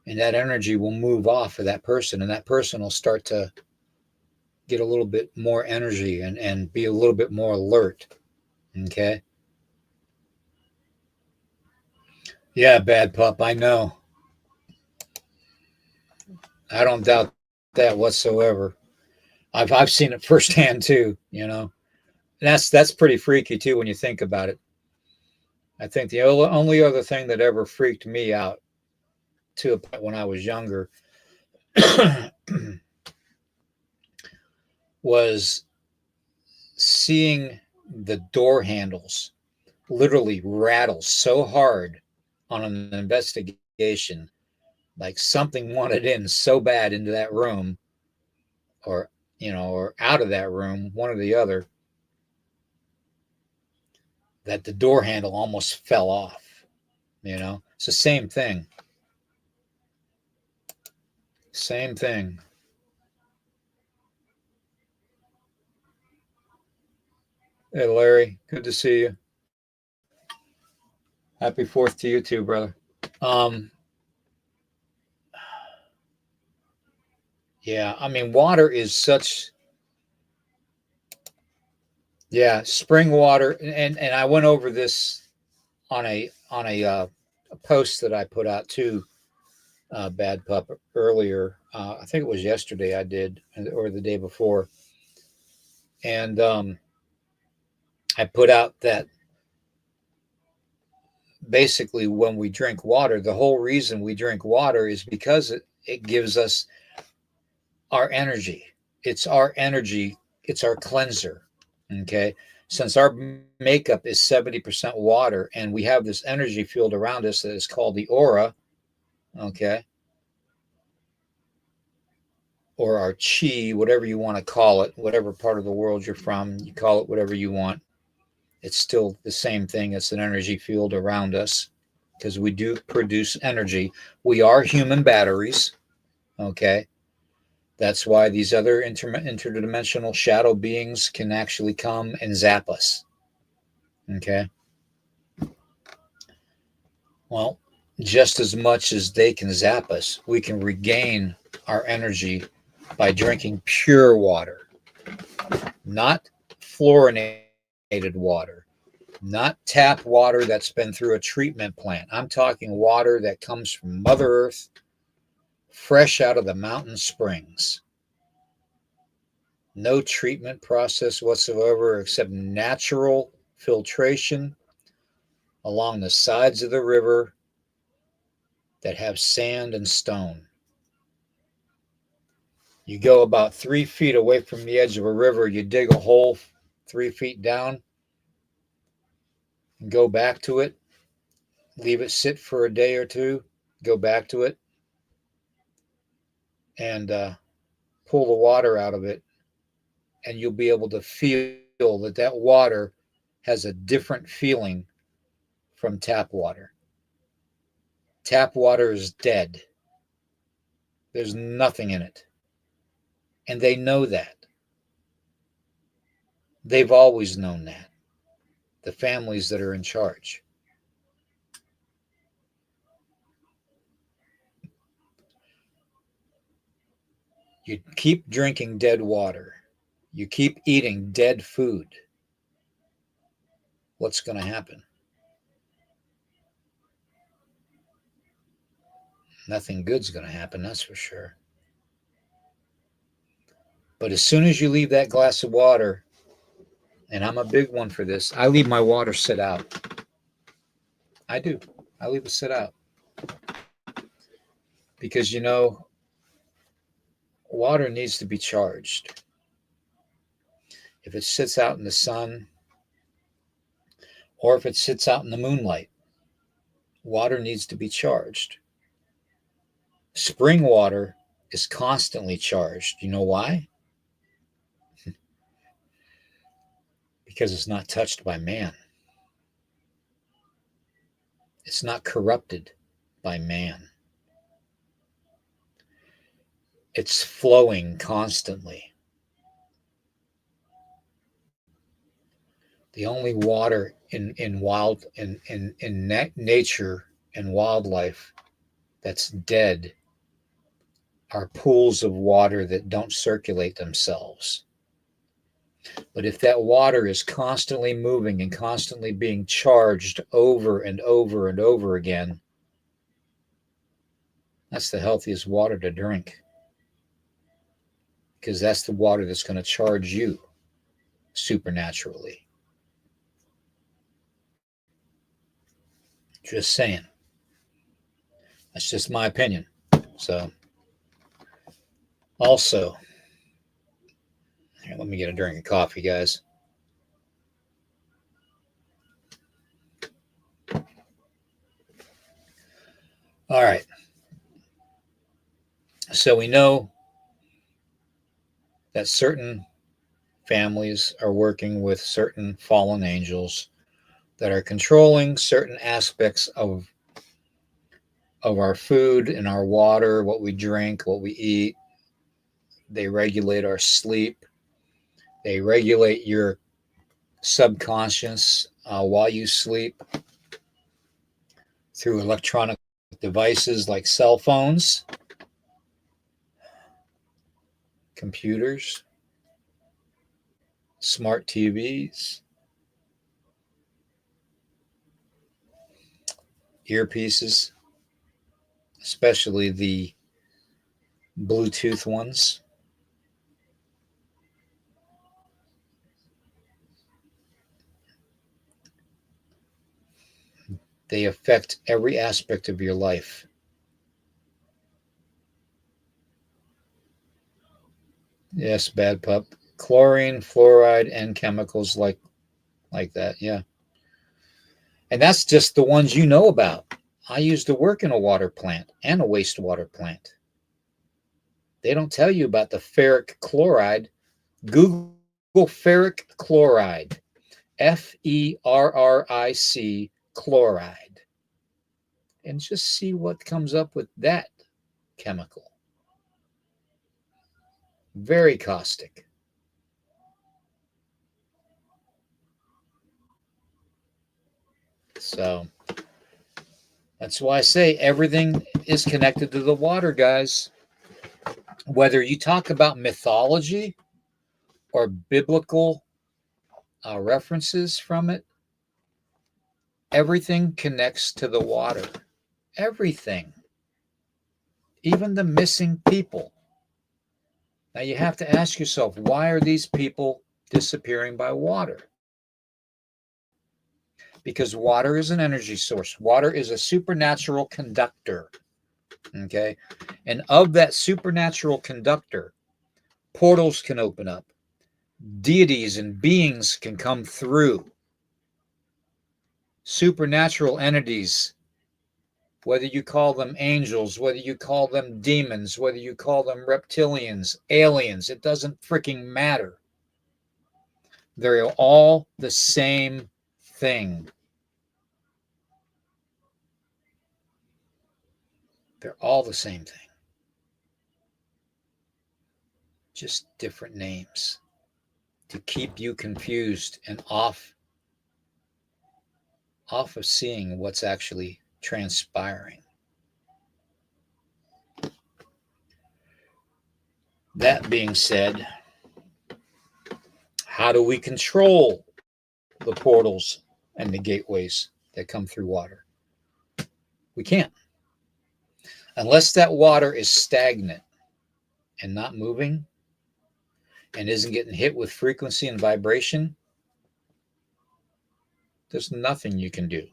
S2: and that energy will move off of that person, and that person will start to get a little bit more energy and be a little bit more alert. Okay? Yeah, bad pup, I know. I don't doubt that whatsoever. I've seen it firsthand too, That's pretty freaky too when you think about it. I think the only other thing that ever freaked me out to a point when I was younger was seeing the door handles literally rattle so hard on an investigation, like something wanted in so bad into that room, or or out of that room, one or the other, that the door handle almost fell off. It's the same thing. Same thing. Hey, Larry, good to see you. Happy 4th to you too, brother. Um, yeah, I mean, water is such, yeah, spring water, and I went over this on a post that I put out too, Bad Pup, earlier. I think it was yesterday I did, or the day before, and I put out that basically when we drink water, the whole reason we drink water is because it gives us our energy. It's our energy. It's our cleanser. Okay. Since our makeup is 70% water and we have this energy field around us that is called the aura, okay, or our chi, whatever you want to call it, whatever part of the world you're from, you call it whatever you want. It's still the same thing. It's an energy field around us because we do produce energy. We are human batteries, okay? That's why these other interdimensional shadow beings can actually come and zap us. Okay. Well, just as much as they can zap us, we can regain our energy by drinking pure water, not fluorinated water, not tap water that's been through a treatment plant. I'm talking water that comes from Mother Earth, fresh out of the mountain springs. No treatment process whatsoever except natural filtration along the sides of the river that have sand and stone. You go about 3 feet away from the edge of a river, you dig a hole 3 feet down and go back to it, leave it sit for a day or two, go back to it, and pull the water out of it, and you'll be able to feel that that water has a different feeling from tap water. Tap water is dead. There's nothing in it. And they know that. They've always known that. The families that are in charge. You keep drinking dead water. You keep eating dead food. What's going to happen? Nothing good's going to happen, that's for sure. But as soon as you leave that glass of water, and I'm a big one for this, I leave my water sit out. I do. I leave it sit out. Because, you know, water needs to be charged. If it sits out in the sun, or if it sits out in the moonlight, water needs to be charged. Spring water is constantly charged. You know why? Because it's not touched by man. It's not corrupted by man. It's flowing constantly. The only water in nature and wildlife that's dead are pools of water that don't circulate themselves. But if that water is constantly moving and constantly being charged over and over and over again, that's the healthiest water to drink. Because that's the water that's going to charge you supernaturally. Just saying. That's just my opinion. So, also, here, let me get a drink of coffee, guys. All right. So we know that certain families are working with certain fallen angels that are controlling certain aspects of our food and our water, what we drink, what we eat. They regulate our sleep. They regulate your subconscious while you sleep through electronic devices like cell phones, computers, smart TVs, earpieces, especially the Bluetooth ones. They affect every aspect of your life. Yes, bad pup. Chlorine, fluoride, and chemicals like that. Yeah. And that's just the ones you know about. I used to work in a water plant and a wastewater plant. They don't tell you about the ferric chloride. Google ferric chloride. Ferric chloride. And just see what comes up with that chemical. Very caustic. So that's why I say everything is connected to the water, guys. Whether you talk about mythology or biblical references from it, everything connects to the water. Everything. Even the missing people. Now you have to ask yourself, why are these people disappearing by water? Because water is an energy source. Water is a supernatural conductor. Okay. And of that supernatural conductor, portals can open up. Deities and beings can come through. Supernatural entities, whether you call them angels, whether you call them demons, whether you call them reptilians, aliens, it doesn't freaking matter. They're all the same thing. They're all the same thing. Just different names to keep you confused and off of seeing what's actually transpiring. That being said, how do we control the portals and the gateways that come through water? We can't. Unless that water is stagnant and not moving and isn't getting hit with frequency and vibration, there's nothing you can do.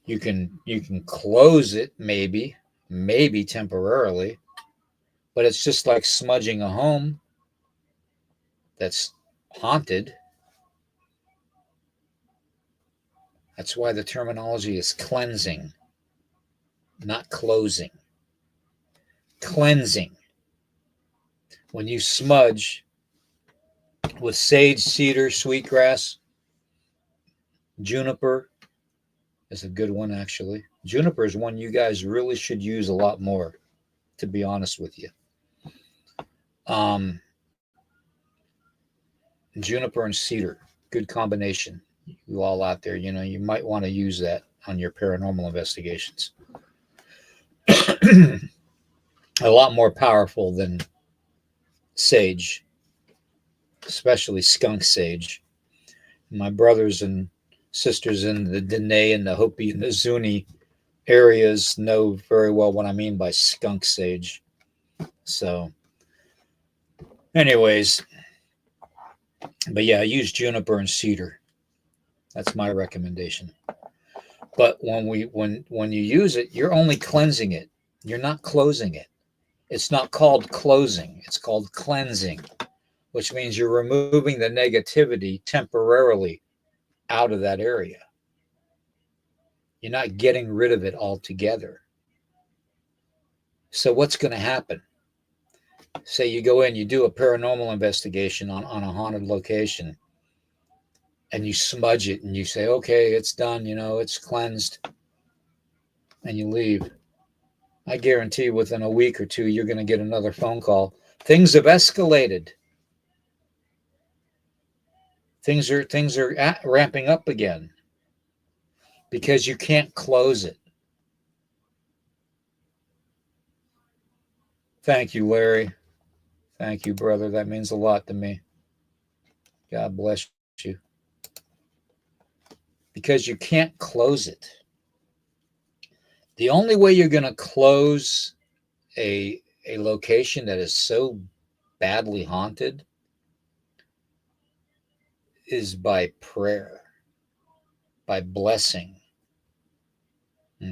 S2: You can close it maybe temporarily, but it's just like smudging a home that's haunted. That's why the terminology is cleansing, not closing. Cleansing. When you smudge with sage, cedar, sweetgrass, juniper is a good one, actually. Juniper is one you guys really should use a lot more, to be honest with you. Juniper and cedar, good combination. You all out there, you might want to use that on your paranormal investigations. A lot more powerful than sage, especially skunk sage. My brothers and sisters in the Dene and the Hopi and the Zuni areas know very well what I mean by skunk sage. So, anyways, but yeah, I use juniper and cedar. That's my recommendation. But when you use it, you're only cleansing it. You're not closing it. It's not called closing. It's called cleansing, which means you're removing the negativity temporarily out of that area. You're not getting rid of it altogether. So what's going to happen? Say you go in, you do a paranormal investigation on a haunted location, and you smudge it and you say, okay, it's done, it's cleansed, and you leave. I guarantee within a week or two, you're going to get another phone call. Things have escalated. things are ramping up again because you can't close it. Thank you, Larry. Thank you, brother. That means a lot to me. God bless you. Because you can't close it. The only way you're going to close a location that is so badly haunted is by prayer, by blessing.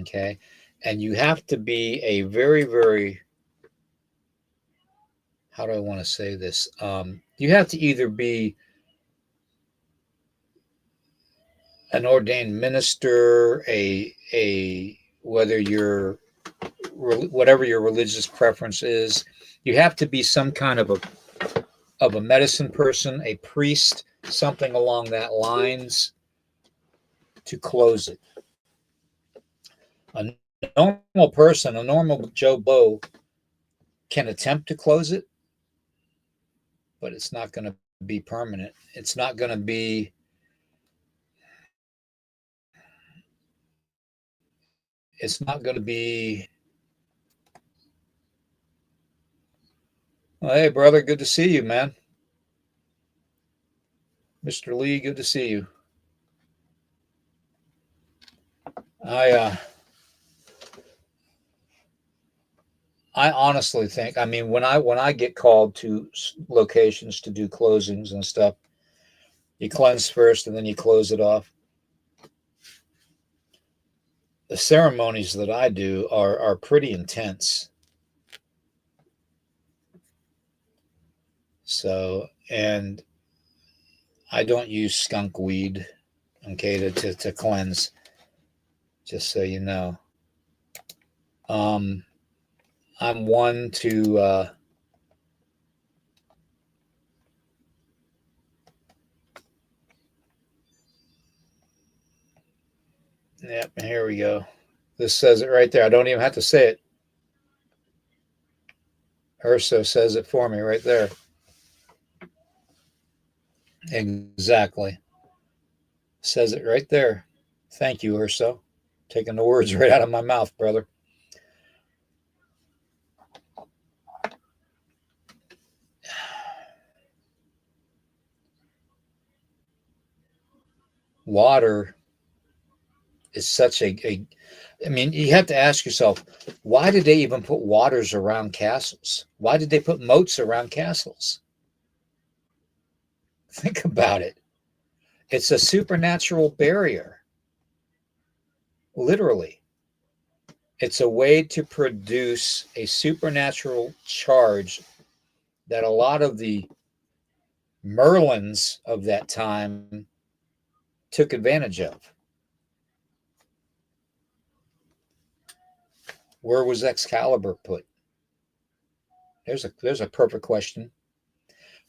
S2: Okay? And you have to be a very, very, how do I want to say this? You have to either be an ordained minister, a whether you're whatever your religious preference is, you have to be some kind of a medicine person, a priest, something along that lines to close it. A normal person, a normal Joe Blow can attempt to close it, but it's not going to be permanent. It's not going to be well, hey brother, good to see you, man. Mr. Lee, good to see you. I honestly think, I mean, when I get called to locations to do closings and stuff, you cleanse first and then you close it off. The ceremonies that I do are pretty intense. So, and I don't use skunk weed, okay, to cleanse, just so you know. I'm one to yep, here we go. This says it right there. I don't even have to say it. Urso says it for me right there. Exactly. Says it right there. Thank you, Urso. Taking the words right out of my mouth, brother. Water is such I mean, you have to ask yourself, why did they even put waters around castles? Why did they put moats around castles? Think about it. It's a supernatural barrier. Literally. It's a way to produce a supernatural charge that a lot of the Merlins of that time took advantage of. Where was Excalibur put? There's a perfect question.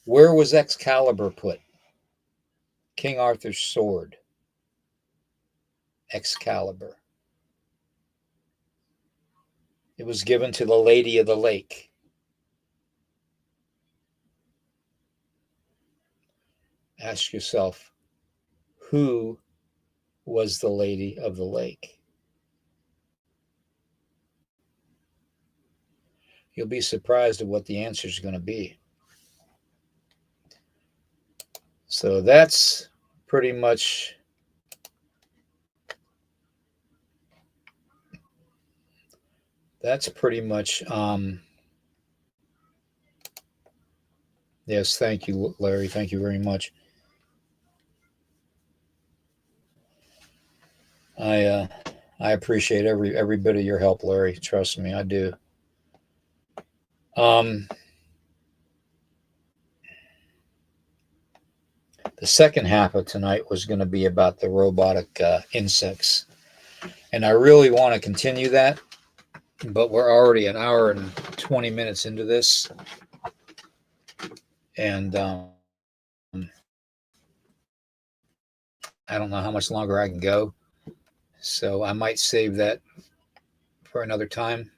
S2: Where was Excalibur put? King Arthur's sword. Excalibur. It was given to the Lady of the Lake. Ask yourself, who was the Lady of the Lake? You'll be surprised at what the answer is going to be. So that's pretty much yes, thank you, Larry. Thank you very much. I appreciate every bit of your help, Larry. Trust me, I do. The second half of tonight was going to be about the robotic insects, and I really want to continue that, but we're already an hour and 20 minutes into this, and I don't know how much longer I can go, so I might save that for another time.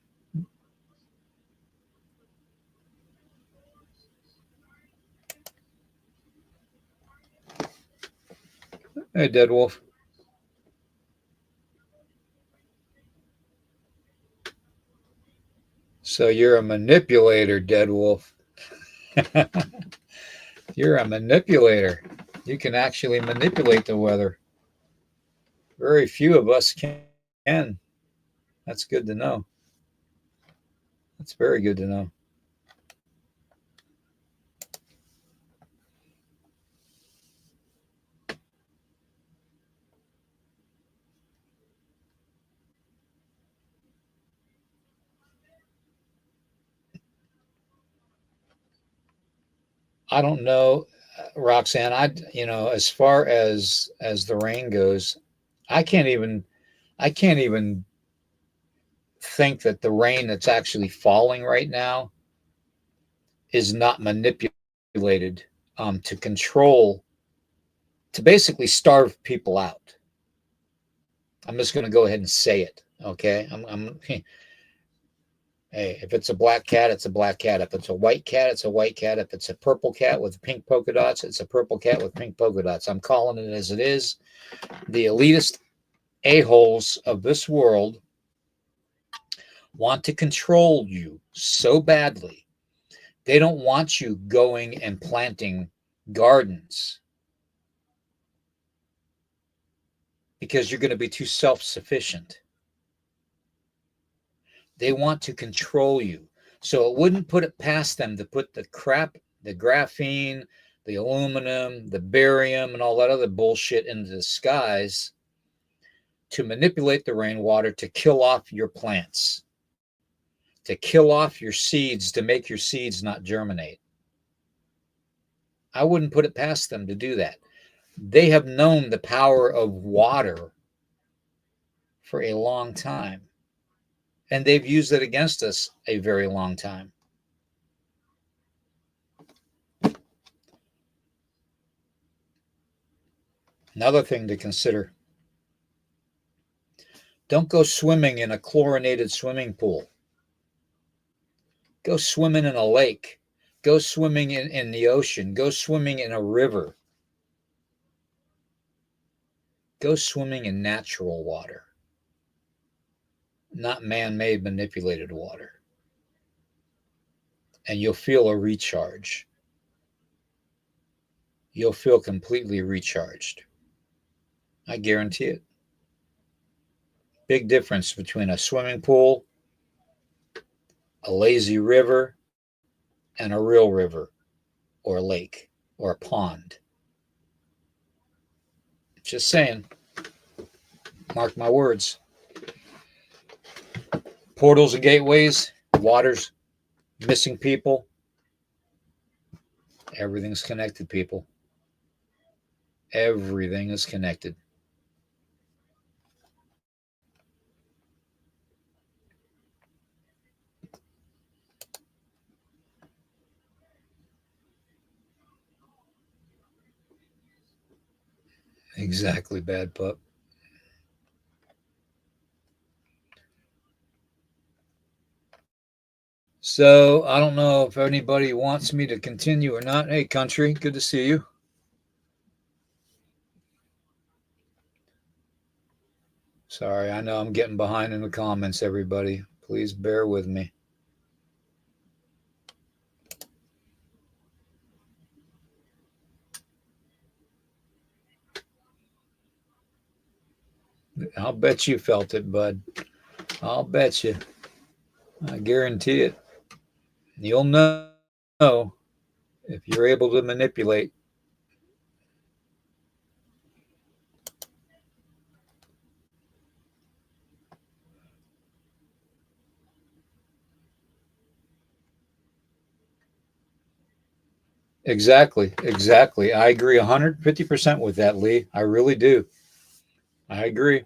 S2: Hey, Dead Wolf. So you're a manipulator, Dead Wolf. You're a manipulator. You can actually manipulate the weather. Very few of us can. That's good to know. That's very good to know. I don't know, Roxanne. As far as the rain goes, I can't even I can't even think that the rain that's actually falling right now is not manipulated to control, to basically starve people out. I'm just going to go ahead and say it. Okay. Hey, if it's a black cat, it's a black cat. If it's a white cat, it's a white cat. If it's a purple cat with pink polka dots, it's a purple cat with pink polka dots. I'm calling it as it is. The elitist a-holes of this world want to control you so badly. They don't want you going and planting gardens because you're going to be too self-sufficient. They want to control you. So it wouldn't put it past them to put the crap, the graphene, the aluminum, the barium, and all that other bullshit into the skies to manipulate the rainwater to kill off your plants, to kill off your seeds, to make your seeds not germinate. I wouldn't put it past them to do that. They have known the power of water for a long time, and they've used it against us a very long time. Another thing to consider: don't go swimming in a chlorinated swimming pool. Go swimming in a lake. Go swimming in the ocean. Go swimming in a river. Go swimming in natural water, not man-made manipulated water. And you'll feel a recharge. You'll feel completely recharged. I guarantee it. Big difference between a swimming pool, a lazy river, and a real river or a lake or a pond. Just saying. Mark my words. Portals and gateways, waters, missing people. Everything's connected, people. Everything is connected. Exactly, bad pup. So I don't know if anybody wants me to continue or not. Hey, country, good to see you. Sorry, I know I'm getting behind in the comments, everybody. Please bear with me. I'll bet you felt it, bud. I'll bet you. I guarantee it. You'll know if you're able to manipulate. Exactly. I agree 150% with that, Lee. I really do. I agree.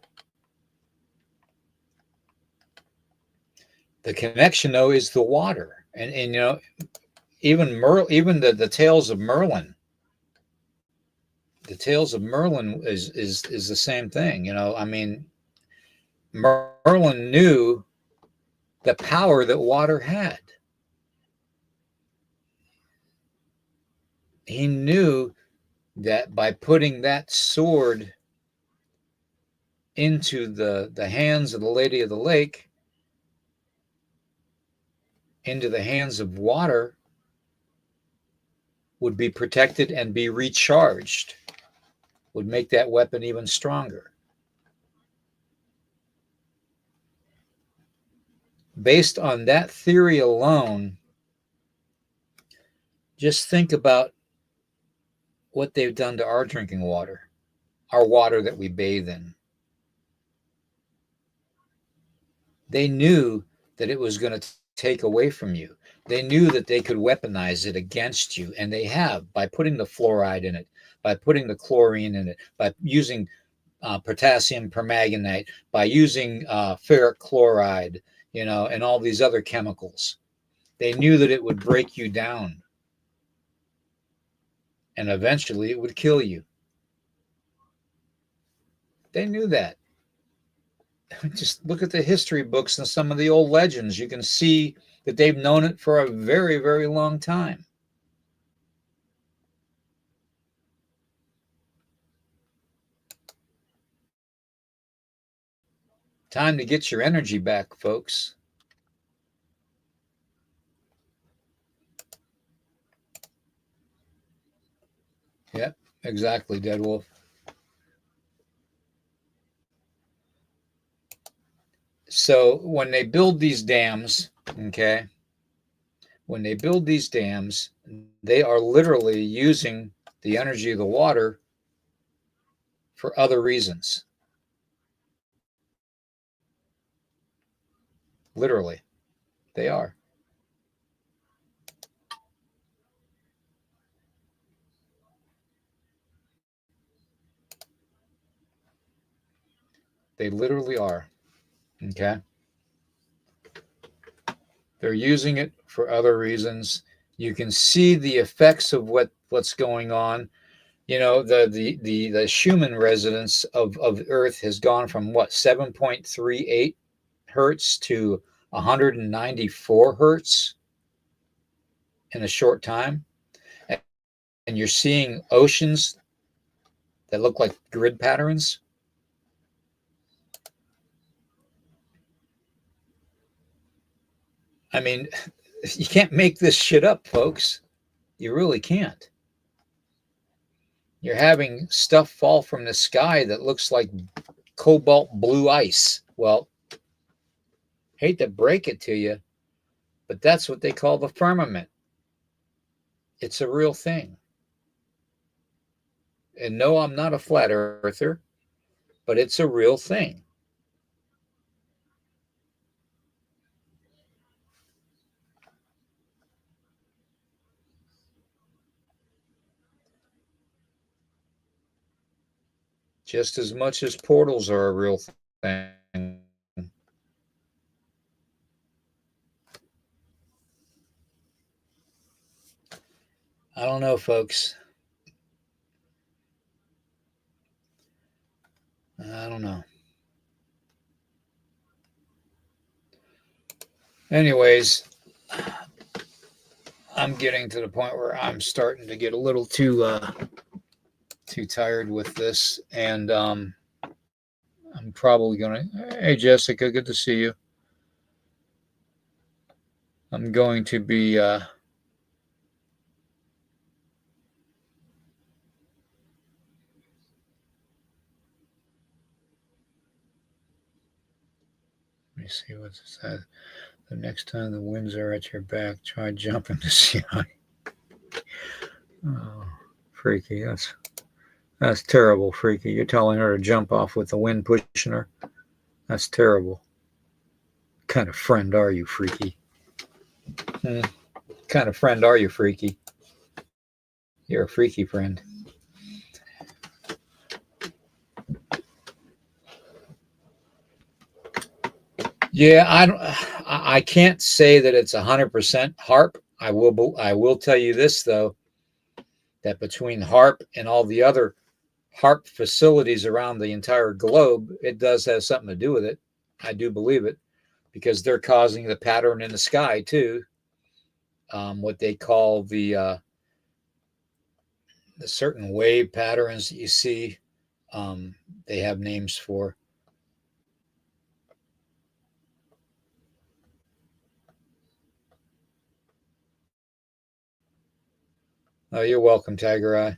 S2: The connection, though, is the water. And even the tales of Merlin. The tales of Merlin is the same thing. I mean, Merlin knew the power that water had. He knew that by putting that sword into the hands of the Lady of the Lake, into the hands of water, would be protected and be recharged, would make that weapon even stronger. Based on that theory alone, just think about what they've done to our drinking water, our water that we bathe in. They knew that it was going to take away from you. They knew that they could weaponize it against you, and they have, by putting the fluoride in it, by putting the chlorine in it, by using potassium permanganate, by using ferric chloride, and all these other chemicals. They knew that it would break you down, and eventually it would kill you. They knew that. Just look at the history books and some of the old legends. You can see that they've known it for a very, very long time. Time to get your energy back, folks. Yep, exactly, Dead Wolf. So when they build these dams, okay, when they build these dams, they are literally using the energy of the water for other reasons. Literally, they are. They literally are. Okay. They're using it for other reasons. You can see the effects of what's going on. The Schumann resonance of Earth has gone from 7.38 hertz to 194 hertz in a short time. And you're seeing oceans that look like grid patterns. I mean, you can't make this shit up, folks. You really can't. You're having stuff fall from the sky that looks like cobalt blue ice. Well, hate to break it to you, but that's what they call the firmament. It's a real thing. And no, I'm not a flat earther, but it's a real thing. Just as much as portals are a real thing. I don't know, folks. I don't know. Anyways, I'm getting to the point where I'm starting to get a little too tired with this, and I'm probably gonna. Hey, Jessica, good to see you. I'm going to be. Let me see what it says. The next time the winds are at your back, try jumping to see how. Oh, freaky! That's terrible, freaky. You're telling her to jump off with the wind pushing her. That's terrible. What kind of friend are you, freaky? What kind of friend are you, freaky? You're a freaky friend. Yeah, I can't say that it's 100% HARP. I will tell you this though, that between HARP and all the other HARP facilities around the entire globe, it does have something to do with it. I do believe it, because they're causing the pattern in the sky too. What they call the certain wave patterns that you see, they have names for. Oh, you're welcome, Tiger Eye.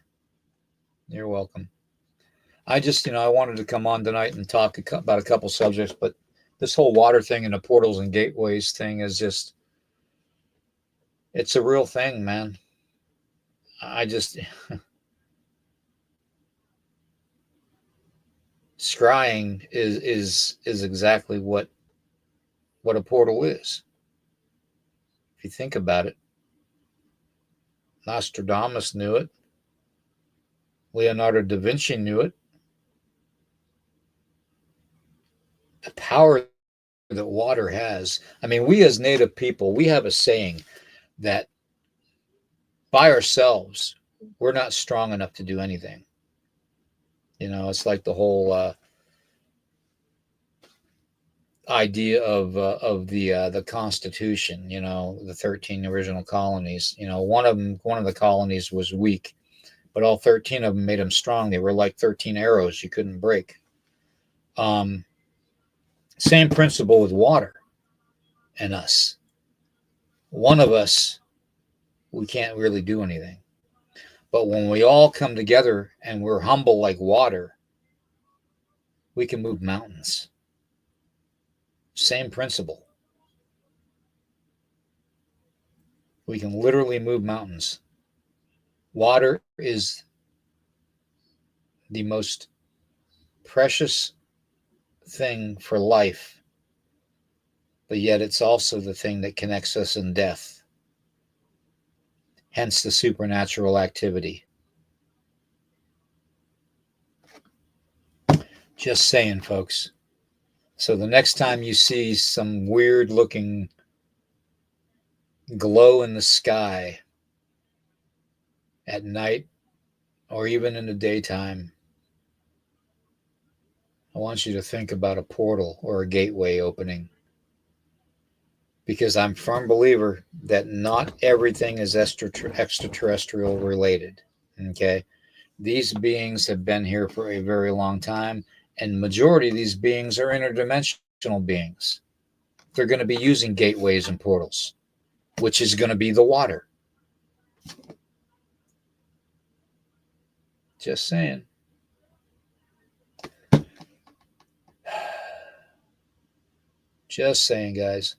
S2: You're welcome. I just, I wanted to come on tonight and talk about a couple subjects, but this whole water thing and the portals and gateways thing is just, it's a real thing, man. I just, scrying is exactly what a portal is. If you think about it, Nostradamus knew it. Leonardo da Vinci knew it. The power that water has. I mean, we as native people, we have a saying that by ourselves, we're not strong enough to do anything. It's like the whole idea of the Constitution. The 13 original colonies. One of the colonies was weak, but all 13 of them made them strong. They were like 13 arrows you couldn't break. Same principle with water and us. One of us, we can't really do anything. But when we all come together and we're humble like water, we can move mountains. Same principle. We can literally move mountains. Water is the most precious thing for life, but yet it's also the thing that connects us in death. Hence the supernatural activity. Just saying, folks. So the next time you see some weird looking glow in the sky at night or even in the daytime, I want you to think about a portal or a gateway opening. Because I'm a firm believer that not everything is extraterrestrial related. Okay? These beings have been here for a very long time, and the majority of these beings are interdimensional beings. They're going to be using gateways and portals, which is going to be the water. Just saying. Just saying, guys.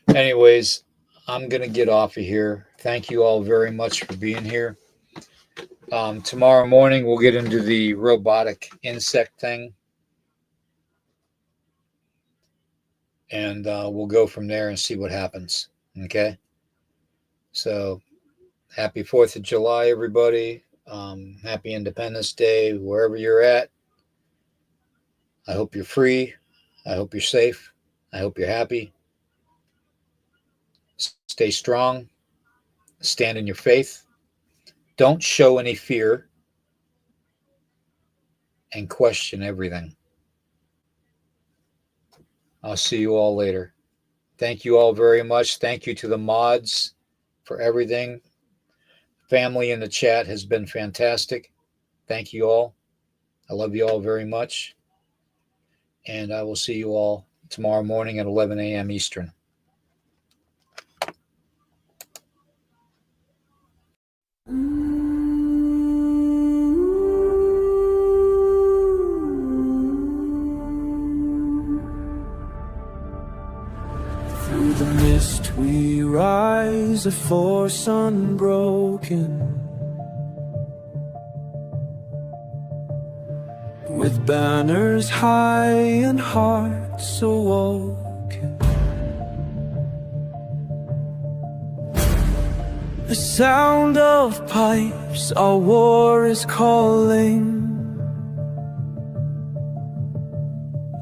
S2: Anyways, I'm going to get off of here. Thank you all very much for being here. Tomorrow morning, we'll get into the robotic insect thing. And we'll go from there and see what happens. Okay? So, happy 4th of July, everybody. Happy Independence Day, wherever you're at. I hope you're free. I hope you're safe. I hope you're happy. Stay strong. Stand in your faith. Don't show any fear. And question everything. I'll see you all later. Thank you all very much. Thank you to the mods for everything. Family in the chat has been fantastic. Thank you all. I love you all very much. And I will see you all tomorrow morning at 11 a.m. Eastern.
S1: Through the mist we rise, a force unbroken, with banners high and hearts awoken. The sound of pipes, our war is calling.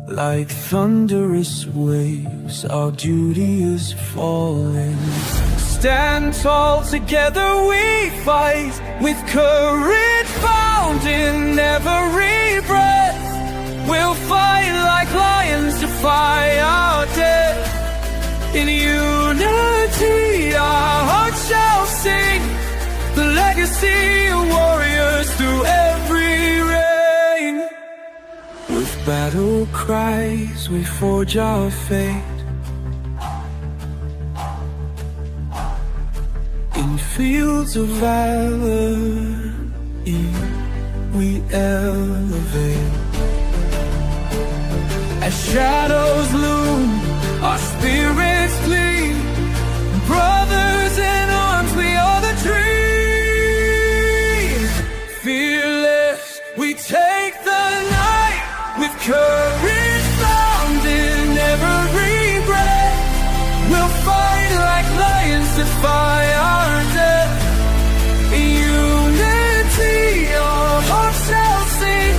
S1: Like thunderous waves, our duty is falling. Stand tall, together we fight, with courage found in every breath. We'll fight like lions, defy our death. In unity our hearts shall sing the legacy of warriors through every reign. With battle cries we forge our fate. In fields of valor, we elevate. As shadows loom, our spirits flee. Brothers in arms, we are the trees. Fearless, we take the night with courage found in every breath. We'll fight like lions, defy our death. Unity, our hearts shall sing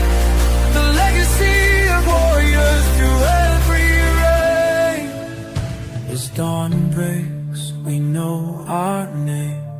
S1: the legacy of warriors through every reign. As dawn breaks, we know our name.